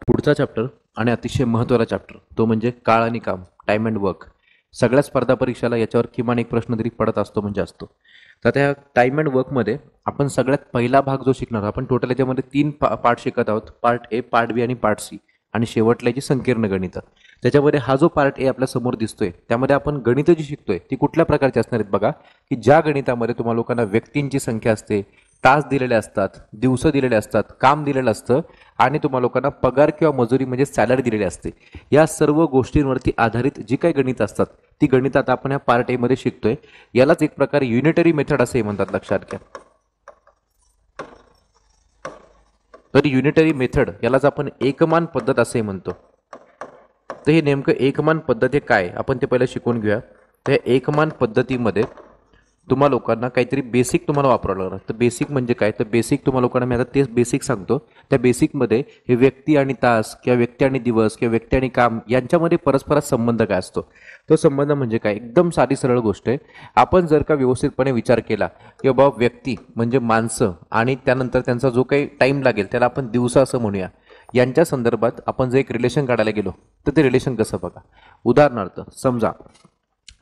पुढचा चॅप्टर आणि अतिशय महत्त्वाचा चॅप्टर तो म्हणजे काळ आणि काम, टाइम अँड वर्क. सगळ्या स्पर्धा परीक्षाला याच्यावर किमान एक प्रश्न तरी पडत असतो म्हणजे असतो. तर त्या टाइम अँड वर्कमध्ये आपण सगळ्यात पहिला भाग जो शिकणार आहोत, आपण टोटल याच्यामध्ये 3 पार्ट शिकत आहोत. पार्ट ए, पार्ट बी आणि पार्ट सी. आणि शेवटला जी संकीर्ण गणितं. त्याच्यामध्ये हा जो पार्ट ए आपल्या समोर दिसतोय त्यामध्ये आपण गणितं जी शिकतोय ती कुठल्या प्रकारची असणार आहेत बघा, की ज्या गणितामध्ये तुम्हाला लोकांना व्यक्तींची संख्या असते, तास दिलेले असतात, दिवस दिलेले असतात, काम दिलेलं असतं आणि तुम्हाला लोकांना पगार किंवा मजुरी म्हणजे सॅलरी दिलेली असते. या सर्व गोष्टींवरती आधारित जी काही गणितं असतात ती गणितं आता आपण या पार्ट ए मध्ये शिकतोय. यालाच एक प्रकारे युनिटरी मेथड असे म्हणतात, लक्षात घ्या. तर युनिटरी मेथड यालाच आपण एकमान पद्धत असे म्हणतो. तर हे नेमकं एकमान पद्धत हे काय आपण ते पहिलं शिकून घेऊया. तर एकमान पद्धतीमध्ये तुम्हा लोकांना काहीतरी बेसिक तुम्हाला वापरावं लागणार. तर बेसिक म्हणजे काय, तर बेसिक तुम्हा लोकांना मी आता तेच बेसिक सांगतो. त्या बेसिकमध्ये हे व्यक्ती आणि तास किंवा व्यक्ती आणि दिवस किंवा व्यक्ती आणि काम यांच्यामध्ये परस्पर संबंध काय असतो. तो संबंध म्हणजे काय, एकदम साधी सरळ गोष्ट आहे. आपण जर का व्यवस्थितपणे विचार केला की बाबा व्यक्ती म्हणजे माणसं आणि त्यानंतर त्यांचा जो काही टाईम लागेल त्याला आपण दिवस असं म्हणूया. यांच्या संदर्भात आपण जर एक रिलेशन काढायला गेलो तर ते रिलेशन कसं बघा. उदाहरणार्थ समजा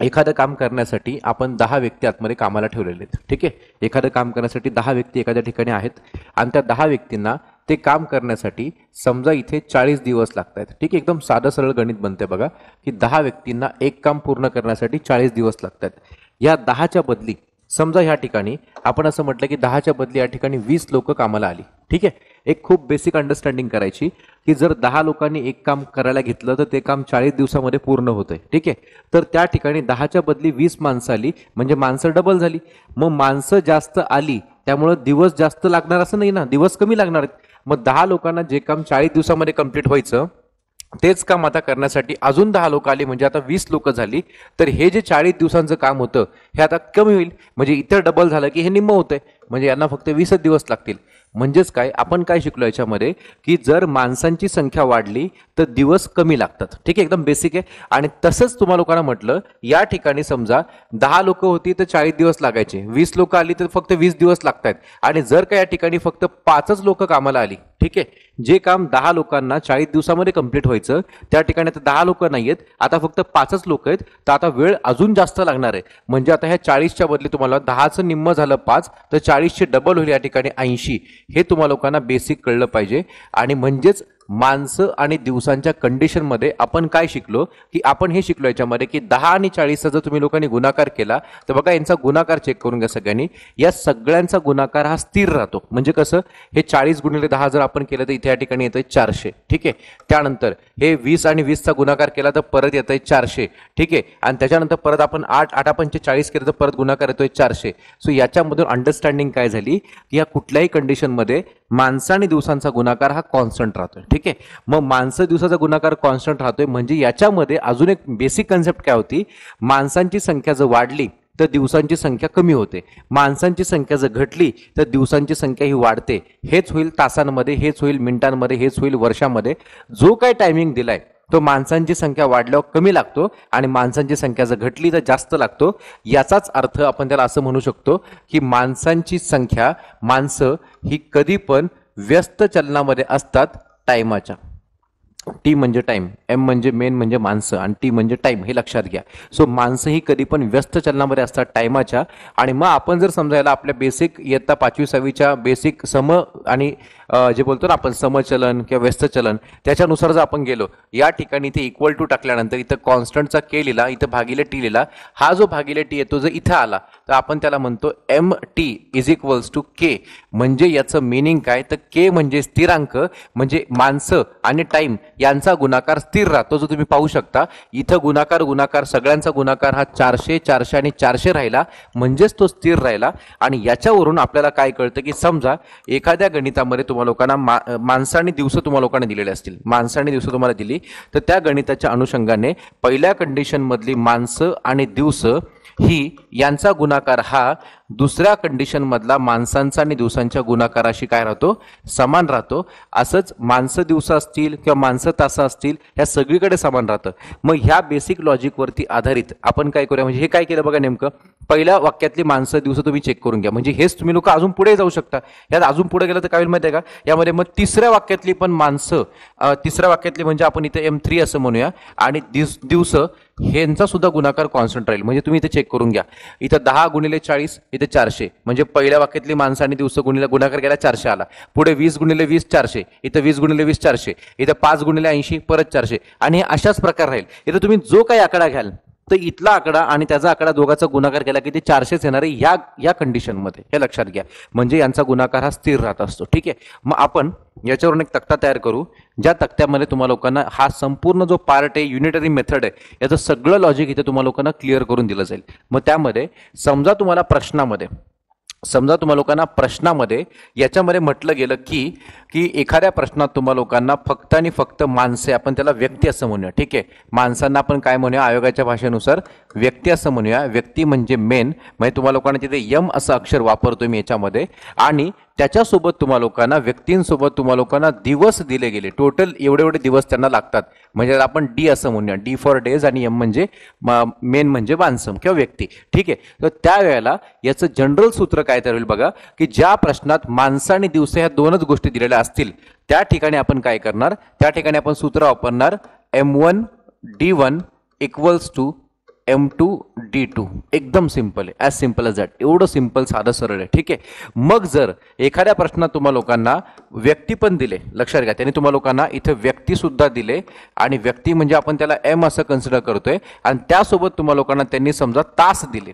एखादं काम करण्यासाठी आपण 10 व्यक्ती आतमध्ये कामाला ठेवलेले आहेत. ठीक आहे, एखादं काम करण्यासाठी 10 व्यक्ती एखाद्या ठिकाणी आहेत आणि त्या 10 व्यक्तींना ते काम करण्यासाठी समजा इथे 40 दिवस लागत आहेत. ठीक आहे, एकदम साधं सरळ गणित बनते बघा, की 10 व्यक्तींना एक काम पूर्ण करण्यासाठी 40 दिवस लागत आहेत. या 10च्या बदली समजा ह्या ठिकाणी आपण असं म्हटलं की 10च्या बदली या ठिकाणी 20 लोक कामाला आली. ठीक आहे, एक खूप बेसिक अंडरस्टँडिंग करायची की जर 10 लोकांनी एक काम करायला घेतलं तर ते काम 40 दिवसामध्ये पूर्ण होतंय. ठीक आहे, तर त्या ठिकाणी 10च्या बदली 20 माणसं आली म्हणजे माणसं डबल झाली. मग माणसं जास्त आली त्यामुळे दिवस जास्त लागणार असं नाही ना, दिवस कमी लागणार आहेत. मग 10 लोकांना जे काम 40 दिवसामध्ये कंप्लीट व्हायचं तेच काम आता करण्यासाठी अजून 10 लोक आली म्हणजे आता 20 लोक झाली. तर हे जे 40 दिवसांचं काम होतं हे आता कमी होईल म्हणजे इतर डबल झालं की हे निम्म होतंय म्हणजे यांना फक्त 20 दिवस लागतील. म्हणजेच काय, आपण काय शिकलो याच्यामध्ये की जर माणसांची संख्या वाढली तर दिवस कमी लागतात. ठीक आहे, एकदम बेसिक आहे. आणि तसंच तुम्हाला लोकांना म्हटलं या ठिकाणी समजा 10 लोक होती तर 40 दिवस लागायचे, 20 लोक आली तर फक्त 20 दिवस लागतात. आणि जर का या ठिकाणी फक्त 5च लोक कामाला आली, ठीक आहे, जे काम 10 लोकांना 40 दिवसामध्ये कंप्लीट व्हायचं त्या ठिकाणी आता 10 लोक नाही आहेत, आता फक्त 5च लोक आहेत. तर आता वेळ अजून जास्त लागणार आहे. म्हणजे आता ह्या 40च्या बदली तुम्हाला 10चं निम्म झालं 5 तर 40चे डबल होईल या ठिकाणी 80. हे तुम्हाला लोकांना बेसिक कळलं पाहिजे. आणि म्हणजेच माणसं आणि दिवसांच्या कंडिशनमध्ये आपण काय शिकलो की आपण हे शिकलो याच्यामध्ये की 10 आणि 40चा जर तुम्ही लोकांनी गुणाकार केला तर बघा यांचा गुणाकार चेक करून घ्या सगळ्यांनी. या सगळ्यांचा गुणाकार हा स्थिर राहतो. म्हणजे कसं, हे 40 गुणिले 10 जर आपण केलं तर इथे या ठिकाणी येतंय 400. ठीक आहे, त्यानंतर हे 20 आणि 20चा गुणाकार केला तर परत येतंय 400. ठीक आहे, आणि त्याच्यानंतर परत आपण 8 पंचे 40 केलं तर परत गुणाकार येतोय 400. सो याच्यामधून अंडरस्टँडिंग काय झाली की या कुठल्याही कंडिशनमध्ये माणसं आणि दिवसांचा गुणाकार हा कॉन्स्टंट राहतोय. ठीक आहे, मग माणसं दिवसाचा गुणाकार कॉन्स्टंट राहतोय म्हणजे याच्यामध्ये अजून एक बेसिक कन्सेप्ट काय होती, माणसांची संख्या जर वाढली तर दिवसांची संख्या कमी होते, माणसांची संख्या जर घटली तर दिवसांची संख्या ही वाढते. हेच होईल तासांमध्ये, हेच होईल मिनिटांमध्ये, हेच होईल वर्षामध्ये. जो काय टायमिंग दिलाय तो माणसांची संख्या वाढल्यावर कमी लागतो आणि माणसांची संख्या जर घटली तर जास्त लागतो. याचाच अर्थ आपण त्याला असं म्हणू शकतो की माणसांची संख्या, माणसं ही कधी पण व्यस्त चलनामध्ये असतात टाइमाच्या. टी म्हणजे टाइम, एम म्हणजे मेन म्हणजे माणसं आणि टी म्हणजे टाइम, हे लक्षात घ्या. सो माणसं ही कधी पण व्यस्त चलनामध्ये असतात टाइमाच्या. आणि मग आपण जर समजायला आपल्या बेसिक इयत्ता 5वी 6वीच्या बेसिक सम आणि जे बोलतो ना आपण समचलन किंवा व्यस्त चलन त्याच्यानुसार जर आपण गेलो या ठिकाणी इथे इक्वल टू टाकल्यानंतर इथं कॉन्स्टंटचा के लिहिला, इथं भागिले टी लिहिला. हा जो भागिले टी येतो जर इथं आला तर आपण त्याला म्हणतो M T is equals to K. म्हणजे याचं मिनिंग काय, तर के म्हणजे स्थिरांक, म्हणजे माणसं आणि टाइम यांचा गुणाकार स्थिर राहतो. जो तुम्ही पाहू शकता इथं गुणाकार सगळ्यांचा गुणाकार हा 400 400 आणि 400 राहिला म्हणजेच तो स्थिर राहिला. आणि याच्यावरून आपल्याला काय कळतं की समजा एखाद्या गणितामध्ये तुम्हाला लोकांना माणसं आणि दिवस तुम्हाला लोकांना दिलेले असतील, माणसं आणि दिवस तुम्हाला दिली तर त्या गणिताच्या अनुषंगाने पहिल्या कंडिशन मधली माणसं आणि दिवस ही यांचा गुणाकार हा दुसऱ्या कंडिशन मधला माणसांचा आणि दिवसांच्या गुणाकाराशी काय राहतो, समान राहतो. असंच माणसं दिवस असतील किंवा माणसं तास असतील ह्या सगळीकडे समान राहतं. मग ह्या बेसिक लॉजिक वरती आधारित आपण काय करूया, म्हणजे हे काय केलं बघा, नेमकं पहिल्या वाक्यातली माणसं दिवस तुम्ही चेक करून घ्या. म्हणजे हेच तुम्ही लोक अजून पुढे जाऊ शकता. यात अजून पुढे गेलं तर काय होईल माहिती आहे का, यामध्ये मग तिसऱ्या वाक्यातली पण माणसं, तिसऱ्या वाक्यातली म्हणजे आपण इथे M3 असं म्हणूया, आणि दिवस ह्यांचा सुद्धा गुणाकार कॉन्स्टंट राहील. म्हणजे तुम्ही इथे चेक करून घ्या, इथं 10 गुणिले 40 इथे 400, म्हणजे पहिल्या वाक्यातली माणसं आणि दिवस गुणिले गुणाकार केला 400 आला. पुढे 20 गुणिले 20 400, इथं 20 गुणिले 20 400, इथं 5 गुणिले 80 परत 400, आणि अशाच प्रकार राहील. इथं तुम्ही जो काही आकडा घ्याल तर इथला आकडा आणि त्याचा आकडा दोघांचा गुणाकार केला की ते 400 येणार आहे या कंडिशनमध्ये, हे लक्षात घ्या. म्हणजे यांचा गुणाकार हा स्थिर राहत असतो. ठीक आहे, मग आपण याच्यावरून एक तक्ता तयार करू, ज्या तक्त्यामध्ये तुम्हाला लोकांना हा संपूर्ण जो पार्ट आहे, युनिटरी मेथड आहे, याचं सगळं लॉजिक इथे तुम्हाला लोकांना क्लिअर करून दिलं जाईल. मग त्यामध्ये समजा तुम्हाला प्रश्नामध्ये याच्यामध्ये म्हटलं गेलं की एखाद्या प्रश्नात तुम्हा लोकांना फक्त आणि फक्त माणसे, आपण त्याला व्यक्ती असं म्हणूया. ठीक आहे, माणसांना आपण काय म्हणूया, आयोगाच्या भाषेनुसार व्यक्ती असं म्हणूया. व्यक्ती म्हणजे मेन, म्हणजे तुम्हा लोकांना तिथे यम असं अक्षर वापरतोय मी याच्यामध्ये, आणि त्याच्यासोबत तुम्हा लोकांना, व्यक्तींसोबत तुम्हा लोकांना दिवस दिले गेले, टोटल एवढे दिवस त्यांना लागतात, म्हणजे आपण डी असं म्हणूया. डी फॉर डेज आणि एम म्हणजे मेन म्हणजे माणसं किंवा व्यक्ती. ठीक आहे, तर त्यावेळेला याचं जनरल सूत्र काय तर होईल बघा, की ज्या प्रश्नात माणसं आणि दिवस ह्या दोनच गोष्टी दिलेल्या असतील त्या ठिकाणी आपण काय करणार, त्या ठिकाणी आपण सूत्र वापरणार M1D1 इक्वल्स टू M2D2. एकदम सिंपल आहे, ॲज सिंपल एज दॅट. एवढं सिंपल, साधं सरळ आहे. ठीक आहे, मग जर एखाद्या प्रश्नात तुम्हा लोकांना व्यक्ती पण दिले, लक्षात घ्या, त्यांनी तुम्हा लोकांना इथे व्यक्ती सुद्धा दिले, आणि व्यक्ती म्हणजे आपण त्याला M असं कन्सिडर करतोय, आणि त्यासोबत तुम्हा लोकांना त्यांनी समजा तास दिले.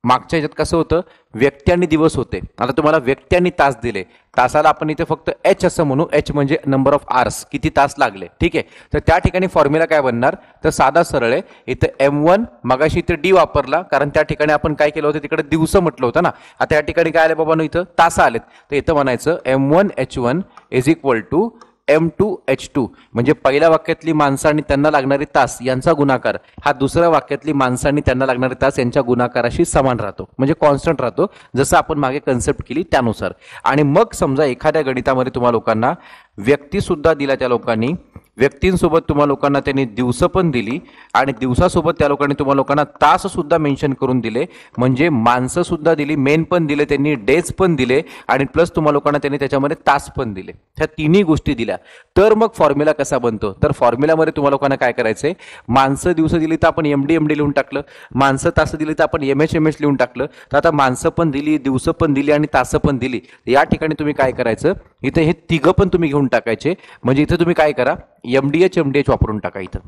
मागच्या ह्याच्यात कसं होतं, व्यक्ती आणि दिवस होते, आता तुम्हाला व्यक्ती आणि तास दिले. तासाला आपण इथे फक्त H असं म्हणू, H म्हणजे नंबर ऑफ आवर्स, किती तास लागले. ठीक आहे, तर त्या ठिकाणी फॉर्म्युला काय बनणार, तर साधा सरळ आहे. इथं M1 मगाशी इथे D वापरला, कारण त्या ठिकाणी आपण काय केलं होतं, तिकडे दिवस म्हटलं होतं ना. आता या ठिकाणी काय आले बाबा, इथं तास आलेत, तर इथं म्हणायचं M1H1 is equal to M2H2, म्हणजे पहिल्या वाक्यातली माणसं आणि त्यांना लागणारे तास यांचा गुणाकार हा दुसऱ्या वाक्यातली माणसं आणि त्यांना लागणारे तास यांच्या गुणाकाराशी समान राहतो, म्हणजे कॉन्स्टंट राहतो, जसं आपण मागे कन्सेप्ट केली त्यानुसार. आणि मग समजा एखाद्या गणितामध्ये तुम्हा लोकांना व्यक्ती सुद्धा दिला, त्या लोकांनी व्यक्तींसोबत तुम्हा लोकांना त्यांनी दिवस पण दिली, आणि दिवसासोबत त्या लोकांनी तुम्हा लोकांना तास सुद्धा मेन्शन करून दिले, म्हणजे माणसं सुद्धा दिली, मेन पण दिले त्यांनी, डेज पण दिले, आणि प्लस तुम्हा लोकांना त्यांनी त्याच्यामध्ये तास पण दिले. ह्या तिन्ही गोष्टी दिल्या, तर मग फॉर्म्युला कसा बनतो, तर फॉर्म्युलामध्ये तुम्हा लोकांना काय करायचंय, माणसं दिवस दिली तर आपण MD लिहून टाकलं, माणसं तास दिली तर आपण MH लिहून टाकलं. तर आता माणसं पण दिली, दिवस पण दिली, आणि तास पण दिली. या ठिकाणी तुम्ही काय करायचं, इथे हे तिघं पण तुम्ही घेऊन टाकायचे. म्हणजे इथे तुम्ही काय करा, MDH वापरून टाका इथं,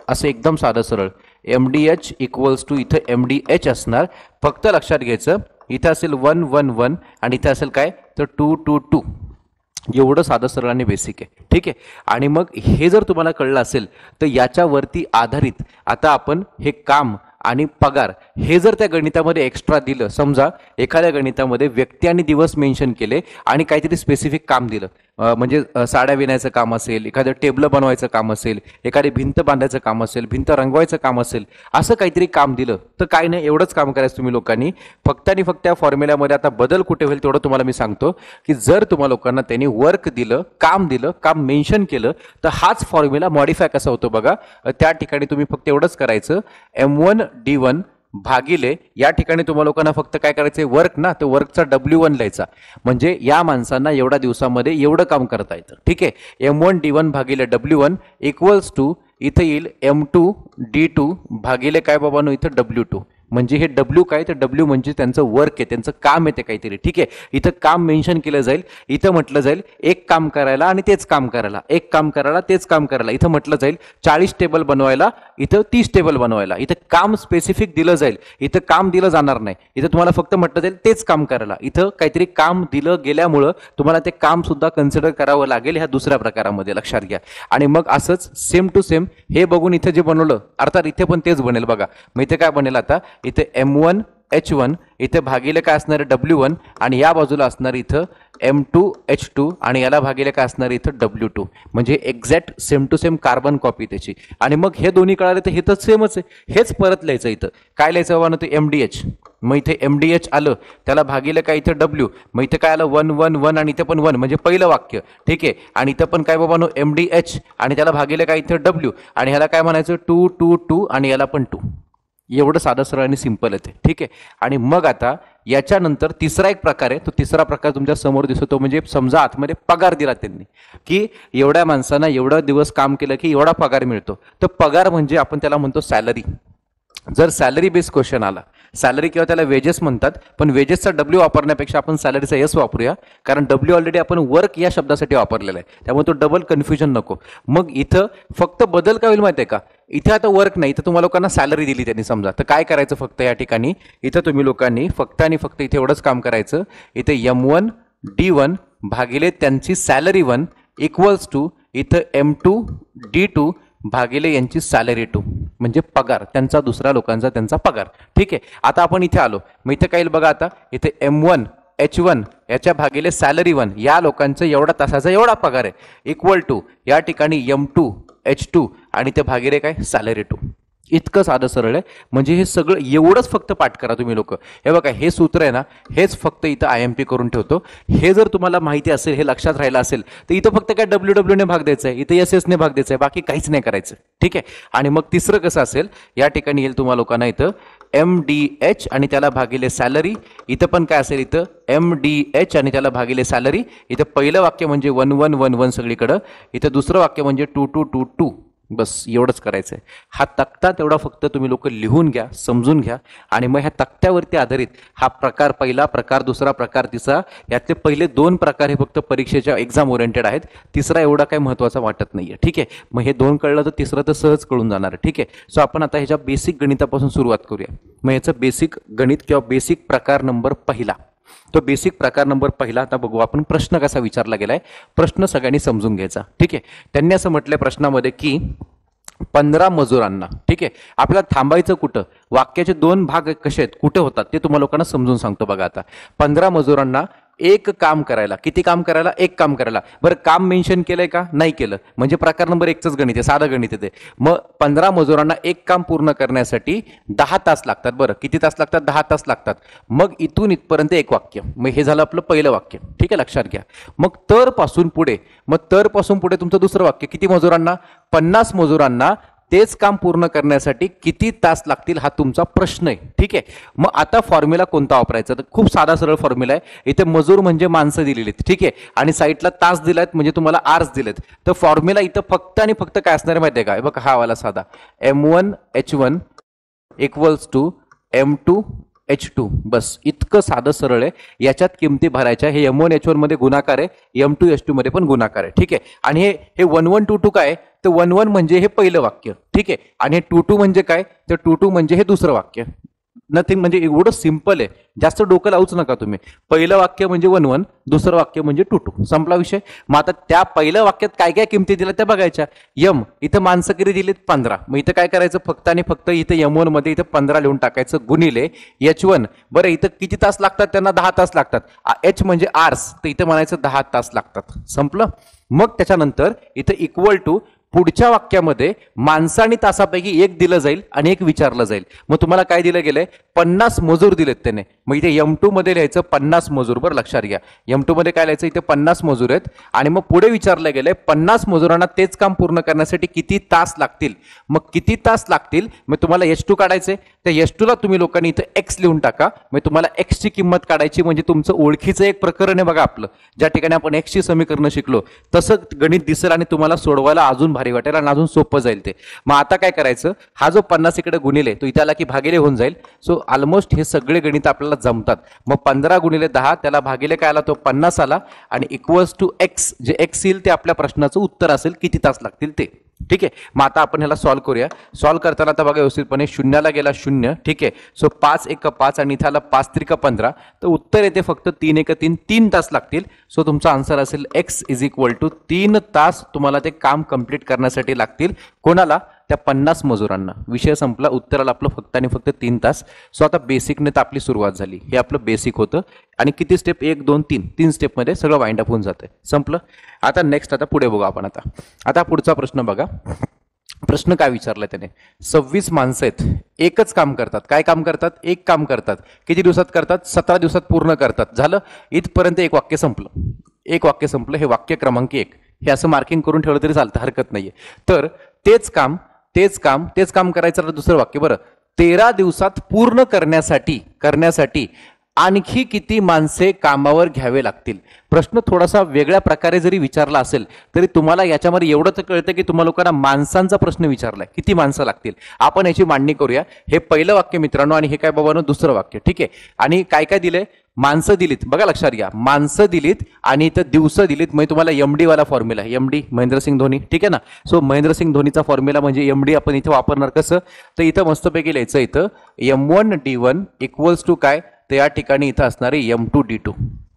असं एकदम साधं सरळ. MDH इक्वल्स टू इथं MDH असणार. फक्त लक्षात घ्यायचं, इथं असेल 1 1 1 आणि इथं असेल काय तर 2 2 2. एवढं साधं सरळ आणि बेसिक आहे. ठीक आहे, आणि मग हे जर तुम्हाला कळलं असेल तर याच्यावरती आधारित आता आपण हे काम आणि पगार हे जर त्या गणितामध्ये एक्स्ट्रा दिलं, समजा एखाद्या गणितामध्ये व्यक्ती आणि दिवस मेन्शन केले आणि काहीतरी स्पेसिफिक काम दिलं, म्हणजे साड्या विणायचं काम असेल, एखादं टेबल बनवायचं काम असेल, एखादी भिंत बांधायचं काम असेल, भिंत रंगवायचं काम असेल, असं काहीतरी काम दिलं तर काय नाही, एवढंच काम करायचं तुम्ही लोकांनी. फक्त आणि फक्त त्या फॉर्म्युल्यामध्ये आता बदल कुठे होईल तेवढं तुम्हाला मी सांगतो, की जर तुम्हा लोकांना त्यांनी वर्क दिलं, काम मेन्शन केलं, तर हाच फॉर्म्युला मॉडिफाय कसा होतो बघा. त्या ठिकाणी तुम्ही फक्त एवढंच करायचं, M1D1 भागिले, या ठिकाणी तुम्हाला लोकांना फक्त काय करायचंय, वर्क ना, तर वर्कचा W1 लिहायचा, म्हणजे या माणसांना एवढ्या दिवसामध्ये एवढं काम करता येतं. ठीक आहे, M1D1 भागिले W1 इक्वल्स टू इथं येईल M2D2 भागिले काय बाबांनो इथं W2. म्हणजे हे W काय, तर W म्हणजे त्यांचं वर्क आहे, त्यांचं काम आहे ते काहीतरी. ठीक आहे, इथं काम मेन्शन केलं जाईल, इथं म्हटलं जाईल एक काम करायला आणि तेच काम करायला, एक काम करायला तेच काम करायला. इथं म्हटलं जाईल 40 टेबल बनवायला, इथं 30 टेबल बनवायला. इथं काम स्पेसिफिक दिलं जाईल, इथं काम दिलं जाणार नाही. इथं तुम्हाला फक्त म्हटलं जाईल तेच काम करायला. इथं काहीतरी काम दिलं गेल्यामुळं तुम्हाला ते काम सुद्धा कन्सिडर करावं लागेल ह्या दुसऱ्या प्रकारामध्ये, लक्षात घ्या. आणि मग असंच सेम टू सेम हे बघून इथं जे बनवलं, अर्थात इथे पण तेच बनेल बघा. मग इथे काय बनेल आता, इथे M1 H1 इथे भागिले काय असणार आहे W1 आणि या बाजूला असणार इथं M2H2 आणि याला भागिले काय असणार इथं W2 म्हणजे exact same to same carbon copy त्याची. आणि मग हे दोन्ही कळाले तर हे तर सेमच आहे. हेच परत लिहायचं इथं. काय लिहायचं बाबा ते MDH. मग इथे MDH आलं त्याला भागिले काय इथं W. मग इथे काय आलं 1 1 1 आणि इथे पण 1 म्हणजे पहिलं वाक्य. ठीक आहे. आणि इथं पण काय बाबा MDH आणि त्याला भागिले काय इथं W आणि ह्याला काय म्हणायचं 2 2 2 आणि याला पण 2. एवढं साधं सरळ आणि सिंपल येते. ठीक आहे. आणि मग आता याच्यानंतर तिसरा एक प्रकार आहे. तो तिसरा प्रकार तुमच्या समोर दिसतो म्हणजे समजा आतमध्ये पगार दिला त्यांनी की एवढ्या माणसांना एवढा दिवस काम केलं की एवढा पगार मिळतो. तर पगार म्हणजे आपण त्याला म्हणतो सॅलरी. जर सॅलरी बेस क्वेश्चन आला, सॅलरी किंवा त्याला वेजेस म्हणतात पण वेजेसचा W वापरण्यापेक्षा आपण सॅलरीचा S वापरूया कारण W ऑलरेडी आपण वर्क या शब्दासाठी वापरलेला आहे. त्यामुळे तो डबल कन्फ्युजन नको. मग इथं फक्त बदल काय होईल माहिती आहे का, इथे आता वर्क नाही, इथं तुम्हाला लोकांना सॅलरी दिली त्यांनी समजा, तर काय करायचं फक्त या ठिकाणी इथं तुम्ही लोकांनी फक्त आणि फक्त इथे एवढंच काम करायचं. इथे M1 D1 भागिले त्यांची सॅलरी 1 इक्वल्स टू इथं M2 D2 भागिले यांची सॅलरी 2 म्हणजे पगार त्यांचा, दुसऱ्या लोकांचा त्यांचा पगार. ठीक आहे. आता आपण इथे आलो. मग इथे काय बघा, आता इथे M1 H1 याच्या भागिले सॅलरी 1 या लोकांचं एवढा तासाचा एवढा पगार आहे इक्वल टू या ठिकाणी M2 H2 आणि ते भागिले काय सॅलरी 2. इतकं साधं सरळ आहे. म्हणजे हे सगळं एवढंच फक्त पाठ करा तुम्ही लोक. हे बघा हे सूत्र आहे ना, हेच फक्त इथं IMP करून ठेवतो. हे जर तुम्हाला माहिती असेल, हे लक्षात राहिलं असेल तर इथं फक्त काय WW ने भाग द्यायचा आहे, इथं SS ने भाग द्यायचा आहे, बाकी काहीच नाही करायचं. ठीक आहे. आणि मग तिसरं कसं असेल, या ठिकाणी येईल तुम्हाला लोकांना इथं MDH आणि त्याला भागिले सॅलरी. इथं पण काय असेल, इथं MDH आणि त्याला भागिले सॅलरी. इथं पहिलं वाक्य म्हणजे 1 1 1 1 सगळीकडं. इथं दुसरं वाक्य म्हणजे 2 2 2 2. बस एवढंच करायचं आहे. हा तक्ता तेवढा फक्त तुम्ही लोक लिहून घ्या, समजून घ्या आणि मग ह्या तक्त्यावरती आधारित हा प्रकार, पहिला प्रकार, दुसरा प्रकार, तिसरा, यातले पहिले 2 प्रकार हे फक्त परीक्षेच्या एक्झाम ओरिएंटेड आहेत. तिसरा एवढा काही महत्त्वाचा वाटत नाहीये. ठीक आहे. मग हे 2 कळलं तर तिसरं तर सहज कळून जाणार. ठीक आहे. सो आपण आता ह्याच्या बेसिक गणितापासून सुरुवात करूया. मग याचं बेसिक गणित किंवा बेसिक प्रकार नंबर पहिला, तो बेसिक प्रकार नंबर पहिला आता बघू आपण. प्रश्न कसा विचारला गेलाय, प्रश्न सगळ्यांनी समजून घ्यायचा. ठीक आहे. त्यांनी असं म्हटलंय प्रश्नामध्ये की 15 मजुरांना, ठीक आहे, आपल्याला थांबायचं कुठं, वाक्याचे 2 भाग कसे आहेत, कुठे होतात ते तुम्हाला लोकांना समजून सांगतो. बघा आता 15 मजुरांना एक काम करायला, किती काम करायला, एक काम करायला. बरं काम मेन्शन केलंय का, नाही केलं, म्हणजे प्रकार नंबर 1च गणित आहे, साधं गणित आहे ते. मग 15 मजुरांना एक काम पूर्ण करण्यासाठी 10 तास लागतात. बरं किती तास लागतात, 10 तास लागतात. मग इथून इथपर्यंत एक वाक्य, मग हे झालं आपलं पहिलं वाक्य. ठीक आहे, लक्षात घ्या. मग तर पासून पुढे, मग तर पासून पुढे तुमचं दुसरं वाक्य, किती मजुरांना, 50 मजुरांना तेच काम पूर्ण करण्यासाठी किती तास लागतील हा तुमचा प्रश्न आहे. ठीक आहे. मग आता फॉर्म्युला कोणता वापरायचा, तर खूप साधा सरळ फॉर्म्युला आहे. इथे मजूर म्हणजे माणसं दिलेली आहेत. ठीक आहे. आणि साईडला तास दिलेत म्हणजे तुम्हाला आर्स दिलेत. तर फॉर्म्युला इथं फक्त आणि फक्त काय असणार आहे माहिती आहे का, बघा हा वाला साधा M1 H1 equals to M2 H2. बस इतकं साधं सरळ आहे. याच्यात किमती भरायच्या. हे M1 H1 मध्ये गुणाकार आहे, M2 H2 मध्ये पण गुणाकार आहे. ठीक आहे. आणि हे 1 1 2 2 काय, तर 1 1 म्हणजे हे पहिलं वाक्य. ठीक आहे. आणि हे 2 2 म्हणजे काय, तर 2 2 म्हणजे हे दुसरं वाक्य. नथिंग, म्हणजे एवढं सिंपल आहे, जास्त डोकं लावूच नका तुम्ही. पहिलं वाक्य म्हणजे 1 1, दुसरं वाक्य म्हणजे 2 2, संपला विषय. मग आता त्या पहिल्या वाक्यात काय काय किमती दिल्या त्या बघायच्या. यम इथं माणसं किती दिलीत 15, मग इथं काय करायचं फक्त आणि फक्त इथं M1 मध्ये इथं 15 लिहून टाकायचं गुणिले H1. बरं इथं किती तास लागतात, त्यांना 10 तास लागतात. H म्हणजे आर्स, तर इथं म्हणायचं 10 तास लागतात. संपलं. मग त्याच्यानंतर इथं इक्वल टू पुढच्या वाक्यामध्ये माणसं आणि तासापैकी एक दिलं जाईल आणि एक विचारलं जाईल. मग तुम्हाला काय दिलं गेलंय, 50 मजूर दिलेत त्याने. मग इथे M2 मध्ये लिहायचं 50 मजूर. बरं लक्षात घ्या, M2 मध्ये काय लिहायचं, इथे 50 मजूर आहेत. आणि मग पुढे विचारलं गेलंय 50 मजुरांना तेच काम पूर्ण करण्यासाठी किती तास लागतील. मग किती तास लागतील, मग तुम्हाला H2 काढायचे. त्या H2 ला तुम्ही लोकांनी इथं X लिहून टाका. मग तुम्हाला X ची किंमत काढायची. म्हणजे तुमचं ओळखीचं एक प्रकरण आहे बघा आपलं, ज्या ठिकाणी आपण X ची समीकरण शिकलो तसं गणित दिसेल आणि तुम्हाला सोडवायला अजून भारी वाटेल आणि अजून सोपं जाईल ते. मग आता काय करायचं, हा जो 50 इकडे गुणिले तो इथे आला की भागिले होऊन जाईल. सो ऑलमोस्ट हे सगळे गणित आपल्याला जमतात. मग 15 गुणिले 10 त्याला भागिले काय आला, तो 50 आला. आणि इक्वल्स टू X, जे X येईल ते आपल्या प्रश्नाचं उत्तर असेल, किती तास लागतील ते. ठीक आहे. मग आता आपण ह्याला सॉल्व्ह करूया. सॉल्व्ह करताना आता बघा व्यवस्थितपणे, शून्याला गेला 0. ठीक आहे. सो 5 1 5 आणि इथे आला 5 3 15, तर उत्तर येते फक्त 3 1 3, 3 तास लागतील. सो तुमचा आन्सर असेल X इज इक्वल टू 3 तास तुम्हाला ते काम कंप्लीट करण्यासाठी लागतील. कोणाला, त्या 50 मजुरांना. विषय संपला, उत्तराला आपलं फक्त आणि फक्त 3 तास. सो आता बेसिकने तर आपली सुरुवात झाली. हे आपलं बेसिक होतं आणि किती स्टेप, 1 2 3 3 स्टेपमध्ये सगळं वाइंड अप होऊन जाते. संपलं. आता नेक्स्ट, आता पुढे बघू आपण. आता पुढचा प्रश्न बघा. प्रश्न काय विचारलाय त्याने, 26 माणसं आहेत, एकच काम करतात. काय काम करतात? एक काम करतात. किती दिवसात करतात? 17 दिवसात पूर्ण करतात. झालं. इथपर्यंत एक वाक्य संपलं. एक वाक्य संपलं. हे वाक्य क्रमांक 1. हे असं मार्किंग करून ठेवलं तरी चालतं, हरकत नाहीये. तर तेच काम करायचं. दुसरं वाक्य बरं, 13 दिवसात पूर्ण करण्यासाठी आणखी किती माणसे कामावर घ्यावे लागतील. प्रश्न थोडासा वेगळ्या प्रकारे जरी विचारला असेल तरी तुम्हाला याच्यामध्ये एवढं तर कळतं की तुम्हाला लोकांना माणसांचा प्रश्न विचारलाय, किती माणसं लागतील. आपण याची मांडणी करूया. हे पहिलं वाक्य मित्रांनो, आणि हे काय बाबांनो दुसरं वाक्य. ठीक आहे. आणि काय काय दिले? माणसं दिलीत. बघा लक्षात घ्या, माणसं दिलीत आणि इथं दिवसं दिलीत. म्हणजे तुम्हाला एमडी वाला फॉर्म्युला, एमडी महेंद्रसिंग धोनी. ठीक आहे ना. सो महेंद्रसिंग धोनीचा फॉर्म्युला म्हणजे एमडी आपण इथे वापरणार. कसं? तर इथं मस्तपैकी लिहायचं, इथं M1D1 इक्वल्स टू काय, तर या ठिकाणी इथं असणारे M2D2.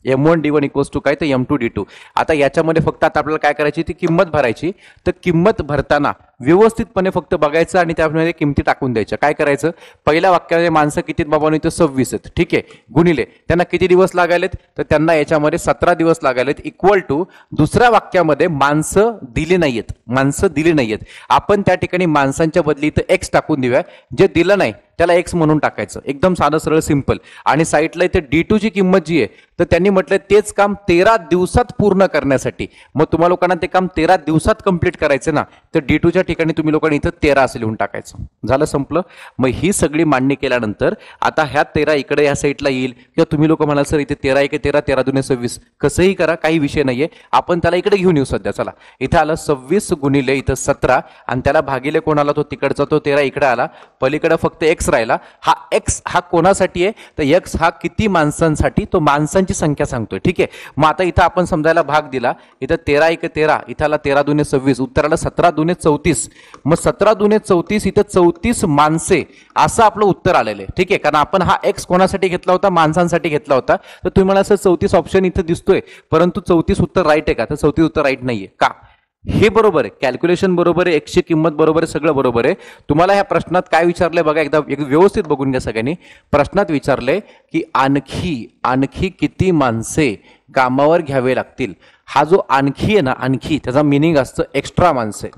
M1D1 इक्वल्स टू काय, तर M2D2. आता याच्यामध्ये फक्त आता आपल्याला काय करायची, ती किंमत भरायची. तर किंमत भरताना व्यवस्थितपणे फक्त बघायचं आणि त्यामध्ये किमती टाकून द्यायच्या. काय करायचं? पहिल्या वाक्यामध्ये माणसं किती बाबांनो, इथं 26 आहेत. ठीक आहे. गुणिले त्यांना किती दिवस लागायलेत, तर त्यांना याच्यामध्ये 17 दिवस लागायलेत. इक्वल टू दुसऱ्या वाक्यामध्ये माणसं दिली नाहीयेत. आपण त्या ठिकाणी माणसांच्या बदली इथं एक्स टाकून देऊया. जे दिलं नाही त्याला एक्स म्हणून टाकायचं. एकदम साधं सरळ सिंपल. आणि साईडला इथे D2 ची किंमत जी आहे, तर त्यांनी म्हटलं तेच काम 13 दिवसात पूर्ण करण्यासाठी. मग तुम्हाला लोकांना ते काम 13 दिवसात कंप्लीट करायचं ना, तर D2 च्या ठिकाणी तुम्ही लोकांनी इथं 13 असं लिहून टाकायचं. झालं, संपलं. मग ही सगळी मांडणी केल्यानंतर आता ह्या 13 इकडे या साईडला येईल, किंवा तुम्ही लोक म्हणाल सर इथे 13 1 13, 13 2 26, कसंही करा, काही विषय नाहीये. आपण त्याला इकडे घेऊन येऊ सध्या. चला, इथं आलं 26 गुणिले इथं 17 आणि त्याला भागिले कोणाला, तो तिकडचा, तो 13 इकडे आला. पलीकडे फक्त एक्स राहिला. हा एक्स हा कोणासाठी आहे, तर एक्स हा किती माणसांसाठी, तो माणसांची संख्या सांगतोय. ठीक आहे. मग आता इथं आपण समजायला भाग दिला. इथं 13 1 13, इथं आला 13 2 26, उत्तराला 17 2 34. मग 17 2 34, इथं 34 माणसे असं आपलं उत्तर आलेलं आहे. ठीक आहे. कारण आपण हा एक्स कोणासाठी घेतला होता, माणसांसाठी घेतला होता. तर तुम्ही मला असं 34 ऑप्शन इथं दिसतोय, परंतु 34 उत्तर राईट आहे का, तर 34 उत्तर राईट नाहीये का. हे बरोबर आहे, कॅल्क्युलेशन बरोबर आहे, एक्सची किंमत बरोबर आहे, सगळं बरोबर आहे. तुम्हाला ह्या प्रश्नात काय विचारलंय बघा, एकदा व्यवस्थित बघून घ्या सगळ्यांनी. प्रश्नात विचारलंय की आणखी किती माणसे कामावर घ्यावे लागतील. हा जो आणखी आहे ना, आणखी त्याचा मिनिंग असतं एक्स्ट्रा माणसे.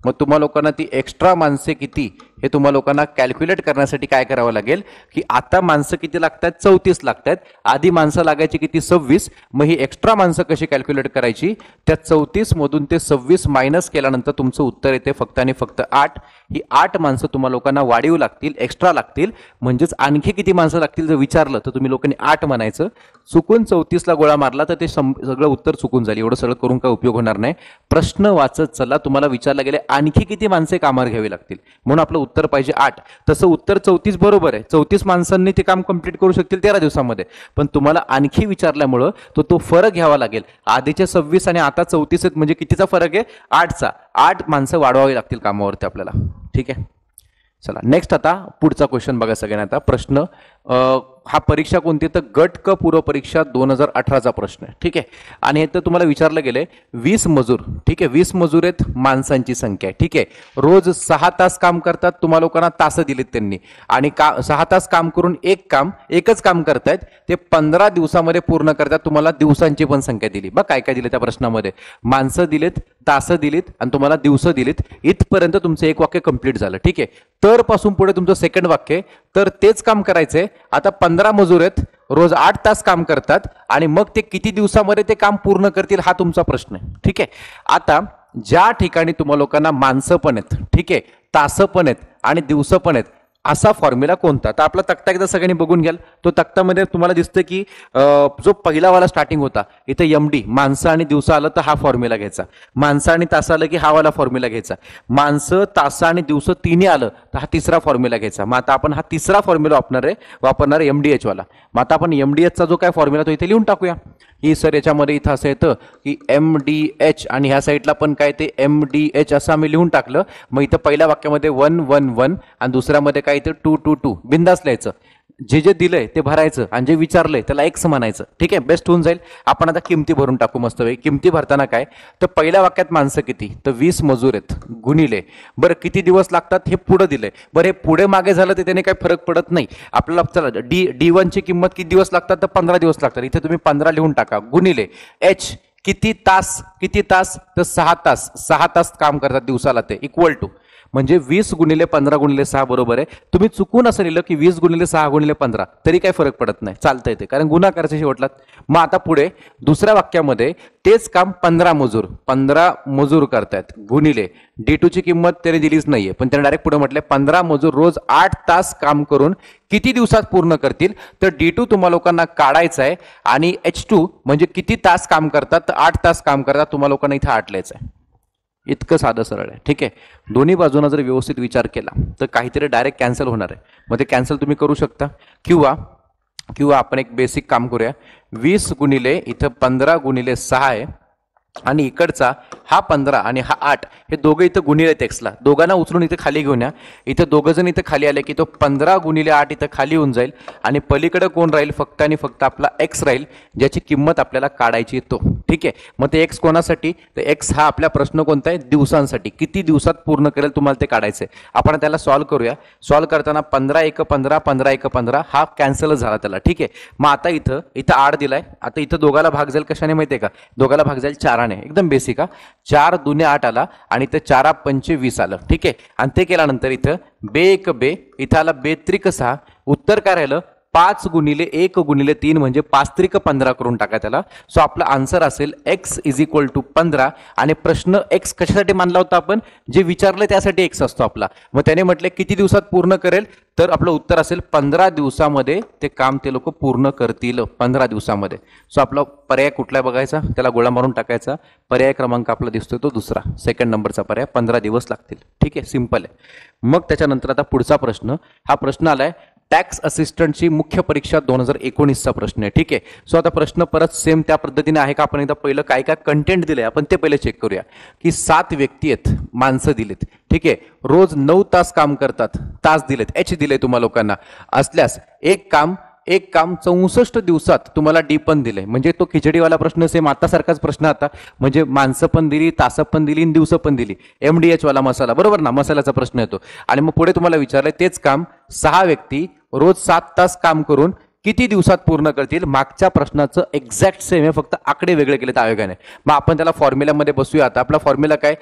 मग तुम्हा लोकांना ती एक्स्ट्रा माणसे किती हे तुम्हा लोकांना कॅल्क्युलेट करण्यासाठी काय करावं लागेल, की आता माणसं किती लागतात, 34 लागतात. आधी माणसं लागायची किती, 26. मग ही एक्स्ट्रा माणसं कशी कॅल्क्युलेट करायची, त्या 34 मधून ते 26 मायनस केल्यानंतर तुमचं उत्तर येते फक्त आणि फक्त 8. ही 8 माणसं तुम्हा लोकांना वाढीव लागतील, एक्स्ट्रा लागतील. म्हणजेच आणखी किती माणसं लागतील जर विचारलं तर तुम्ही लोकांनी 8 म्हणायचं. चुकून 34 ला गोळा मारला तर ते सगळं उत्तर चुकून झालं. एवढं सगळं करून काय उपयोग होणार नाही. प्रश्न वाचत चला. तुम्हाला विचारलं गेले आणखी किती माणसे कामावर घ्यावी लागतील, म्हणून आपलं उत्तर पाहिजे 8. तसं उत्तर 34 बरोबर आहे. 34 माणसांनी ते काम कंप्लीट करू शकतील 13 दिवसामध्ये. पण तुम्हाला आणखी विचारल्यामुळं तो फरक घ्यावा लागेल. आधीचे 26 आणि आता 34 आहेत, म्हणजे कितीचा फरक आहे, 8चा. 8 माणसं वाढवावी लागतील कामावरती आपल्याला. ठीक आहे. चला नेक्स्ट, आता पुढचा क्वेश्चन बघा सगळ्यांना. आता प्रश्न हा परीक्षा कोणती, तर गट क पूर्व परीक्षा 2018चा प्रश्न आहे. ठीक आहे. आणि हे तर तुम्हाला विचारलं गेलंय 20 मजूर. ठीक आहे. 20 मजूर आहेत, माणसांची संख्या आहे. ठीक आहे. रोज 6 तास काम करतात. तुम्हा लोकांना तास दिलेत त्यांनी, आणि 6 तास काम करून एकच काम करतायत. ते 15 दिवसामध्ये पूर्ण करतात. तुम्हाला दिवसांची पण संख्या दिली. बघ काय काय दिले त्या प्रश्नामध्ये, माणसं दिलेत, तास दिलीत आणि तुम्हाला दिवस दिलीत. इथपर्यंत तुमचं एक वाक्य कंप्लीट झालं. ठीक आहे. तर पासून पुढे तुमचं सेकंड वाक्य, तर तेच काम करायचंय. आता 15 मजूर आहेत, रोज 8 तास काम करतात, आणि मग ते किती दिवसामध्ये ते काम पूर्ण करतील हा तुमचा प्रश्न आहे. ठीक आहे. आता ज्या ठिकाणी तुम्हा लोकांना माणसं पण आहेत, ठीक आहे, तास पण आहेत आणि दिवस पण आहेत, असा फॉर्म्युला कोणता. तर आपला तक्ता एकदा सगळ्यांनी बघून घ्याल. तो तक्त्यामध्ये तुम्हाला दिसतं की जो पहिला वाला स्टार्टिंग होता, इथे एमडी माणसं आणि दिवस आलं तर हा फॉर्म्युला घ्यायचा. माणसं आणि तास आलं की हा वाला फॉर्म्युला घ्यायचा. माणसं, तास आणि दिवस तिन्ही आलं तर हा तिसरा फॉर्म्युला घ्यायचा. मग आता आपण हा तिसरा फॉर्म्युला वापरणार MDH वाला. मग आता आपण MDHचा जो काय फॉर्म्युला तो इथे लिहून टाकूया. ही सर याच्यामध्ये इथं असं येतं की MDH, आणि ह्या साईडला पण काय ते MDH असं आम्ही लिहून टाकलं. मग इथं पहिल्या वाक्यामध्ये 1 1 1 आणि दुसऱ्यामध्ये काय इथं 2 2 2 बिंदास लिहायचं. जे जे दिलंय ते भरायचं आणि जे विचारलंय त्याला एक्स म्हणायचं. ठीक आहे, बेस्ट होऊन जाईल. आपण आता किमती भरून टाकू मस्त वेळ. किमती भरताना काय, तर पहिल्या वाक्यात माणसं किती, तर 20 मजूर आहेत गुणिले. बरं किती दिवस लागतात हे पुढे दिलंय. बरं हे पुढे मागे झालं तर त्याने काही फरक पडत नाही आपल्याला. चला D1 ची किंमत किती दिवस लागतात, तर 15 दिवस लागतात. इथे तुम्ही 15 लिहून टाका गुणिले H किती तास, किती तास, तर 6 तास. 6 तास काम करतात दिवसाला ते, इक्वल टू म्हणजे 20 गुणिले 15 गुणिले 6 बरोबर आहे. तुम्ही चुकून असं लिहिलं की 20 गुणिले 6 गुणिले 15 तरी काही फरक पडत नाही, चालतंय ते, कारण गुणाकारच्या शेवटला. मग आता पुढे दुसऱ्या वाक्यामध्ये तेच काम 15 मजूर करतायत गुणिले D2 ची किंमत त्याने दिलीच नाहीये, पण त्याने डायरेक्ट पुढे म्हटलंय 15 मजूर रोज 8 तास काम करून किती दिवसात पूर्ण करतील. तर D2 तुम्हा लोकांना काढायचा आहे आणि H2 म्हणजे किती तास काम करतात, तर 8 तास काम करतात. तुम्हा लोकांना इथे 8 लिहायचं आहे. इतकं साधं सरळ आहे. ठीक आहे, दोन्ही बाजूंना जर व्यवस्थित विचार केला तर काहीतरी डायरेक्ट कॅन्सल होणार आहे. मग ते कॅन्सल तुम्ही करू शकता किंवा आपण एक बेसिक काम करूया. 20 गुणिले इथं 15 गुणिले 6 आहे आणि इकडचा हा 15 आणि हा 8 हे दोघं इथं गुणिले आहेत एक्सला. दोघांना उचलून इथे खाली घेऊन या. इथं दोघं जण इथं खाली आले की तो 15 गुणिले 8 इथं खाली होऊन जाईल आणि पलीकडे कोण राहील, फक्त आणि फक्त आपला एक्स राहील, ज्याची किंमत आपल्याला काढायची तो. ठीक आहे, मग ते एक्स कोणासाठी, तर एक्स हा आपला प्रश्न कोणता आहे, दिवसांसाठी. किती दिवसात पूर्ण करेल तुम्हाला ते काढायचंय. आपण त्याला सॉल्व्ह करूया. सॉल्व्ह करताना 15 1 15 15 1 15 हा कॅन्सलच झाला त्याला. ठीक आहे, मग आता इथं 8 दिलाय. आता इथं दोघाला भाग जाईल कशाने माहितीये का, दोघाला भाग जाईल 4 ने. एकदम बेसिक हा. 4 दुने 8 आला आणि इथं 4 पंचे 20 आलं. ठीक आहे, आणि ते केल्यानंतर इथं बे 1 बे, इथं आला 2 त्रिक 6. उत्तर काय राहिलं, 5 गुणिले 1 गुणिले 3 म्हणजे 5 त्रिक 15 करून टाका त्याला. सो आपला आन्सर असेल एक्स इज इक्वल टू 15. आणि प्रश्न एक्स कशासाठी मानला होता आपण, जे विचारलं त्यासाठी एक्स असतो आपला. मग त्याने म्हटले किती दिवसात पूर्ण करेल, तर आपलं उत्तर असेल 15 दिवसामध्ये ते काम ते लोक पूर्ण करतील. 15 दिवसामध्ये. सो आपला पर्याय कुठला बघायचा, त्याला गोळा मारून टाकायचा. पर्याय क्रमांक आपला दिसतोय तो दुसरा, सेकंड नंबरचा पर्याय. 15 दिवस लागतील. ठीक आहे, सिंपल आहे. मग त्याच्यानंतर आता पुढचा प्रश्न, हा प्रश्न आलाय टॅक्स असिस्टंटची मुख्य परीक्षा 2019चा प्रश्न आहे. ठीक आहे, सो आता प्रश्न परत सेम त्या पद्धतीने आहे का, आपण एकदा पहिलं काय काय कंटेंट दिलंय आपण ते पहिले चेक करूया. की 7 व्यक्ती आहेत, माणसं दिलीत. ठीक आहे, रोज 9 तास काम करतात, तास दिलेत, H दिले तुम्हा लोकांना. असल्यास एक काम 64 दिवसात तुम्हाला डी पण दिले. म्हणजे तो खिचडीवाला प्रश्न सेम आता सारखाच प्रश्न आता, म्हणजे माणसं पण दिली, तासं पण दिली, दिवस पण दिली. MDH वाला मसाला, बरोबर ना, मसाल्याचा प्रश्न येतो. आणि मग पुढे तुम्हाला विचारलंय तेच काम 6 व्यक्ती रोज 7 तास काम करून किती दिवसात पूर्ण करतील. मागच्या प्रश्नाचं एक्झॅक्ट सेम आहे, फक्त आकडे वेगळे केलेत आयोगाने. मग आपण त्याला फॉर्म्युल्यामध्ये बसूया. आता आपला फॉर्म्युला काय,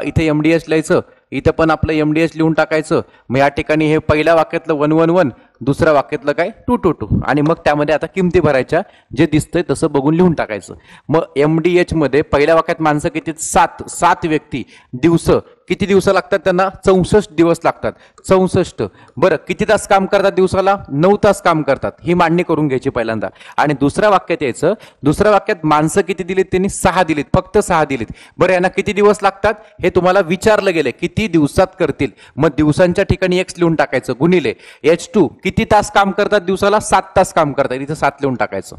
इथे MDH लिहायचं, इथं पण आपलं MDH लिहून टाकायचं. मग या ठिकाणी हे पहिल्या वाक्यातलं 1 1 1, दुसऱ्या वाक्यातलं काय 2 2 2, आणि मग त्यामध्ये आता किमती भरायच्या, जे दिसतंय तसं बघून लिहून टाकायचं. मग MDH मध्ये पहिल्या वाक्यात माणसं किती, 7 व्यक्ती. दिवस किती दिवस लागतात त्यांना, 64 दिवस लागतात. 64. बरं किती तास काम करतात दिवसाला, 9 तास काम करतात. ही मांडणी करून घ्यायची पहिल्यांदा. आणि दुसऱ्या वाक्यात यायचं. दुसऱ्या वाक्यात माणसं किती दिलीत, त्यांनी 6 दिलीत, फक्त 6 दिलीत. बरं यांना किती दिवस लागतात हे तुम्हाला विचारलं गेले, किती दिवसात करतील. मग दिवसांच्या ठिकाणी एक्स लिहून टाकायचं गुणिले H2 किती तास काम करतात दिवसाला, 7 तास काम करतात, इथं 7 लिहून टाकायचं.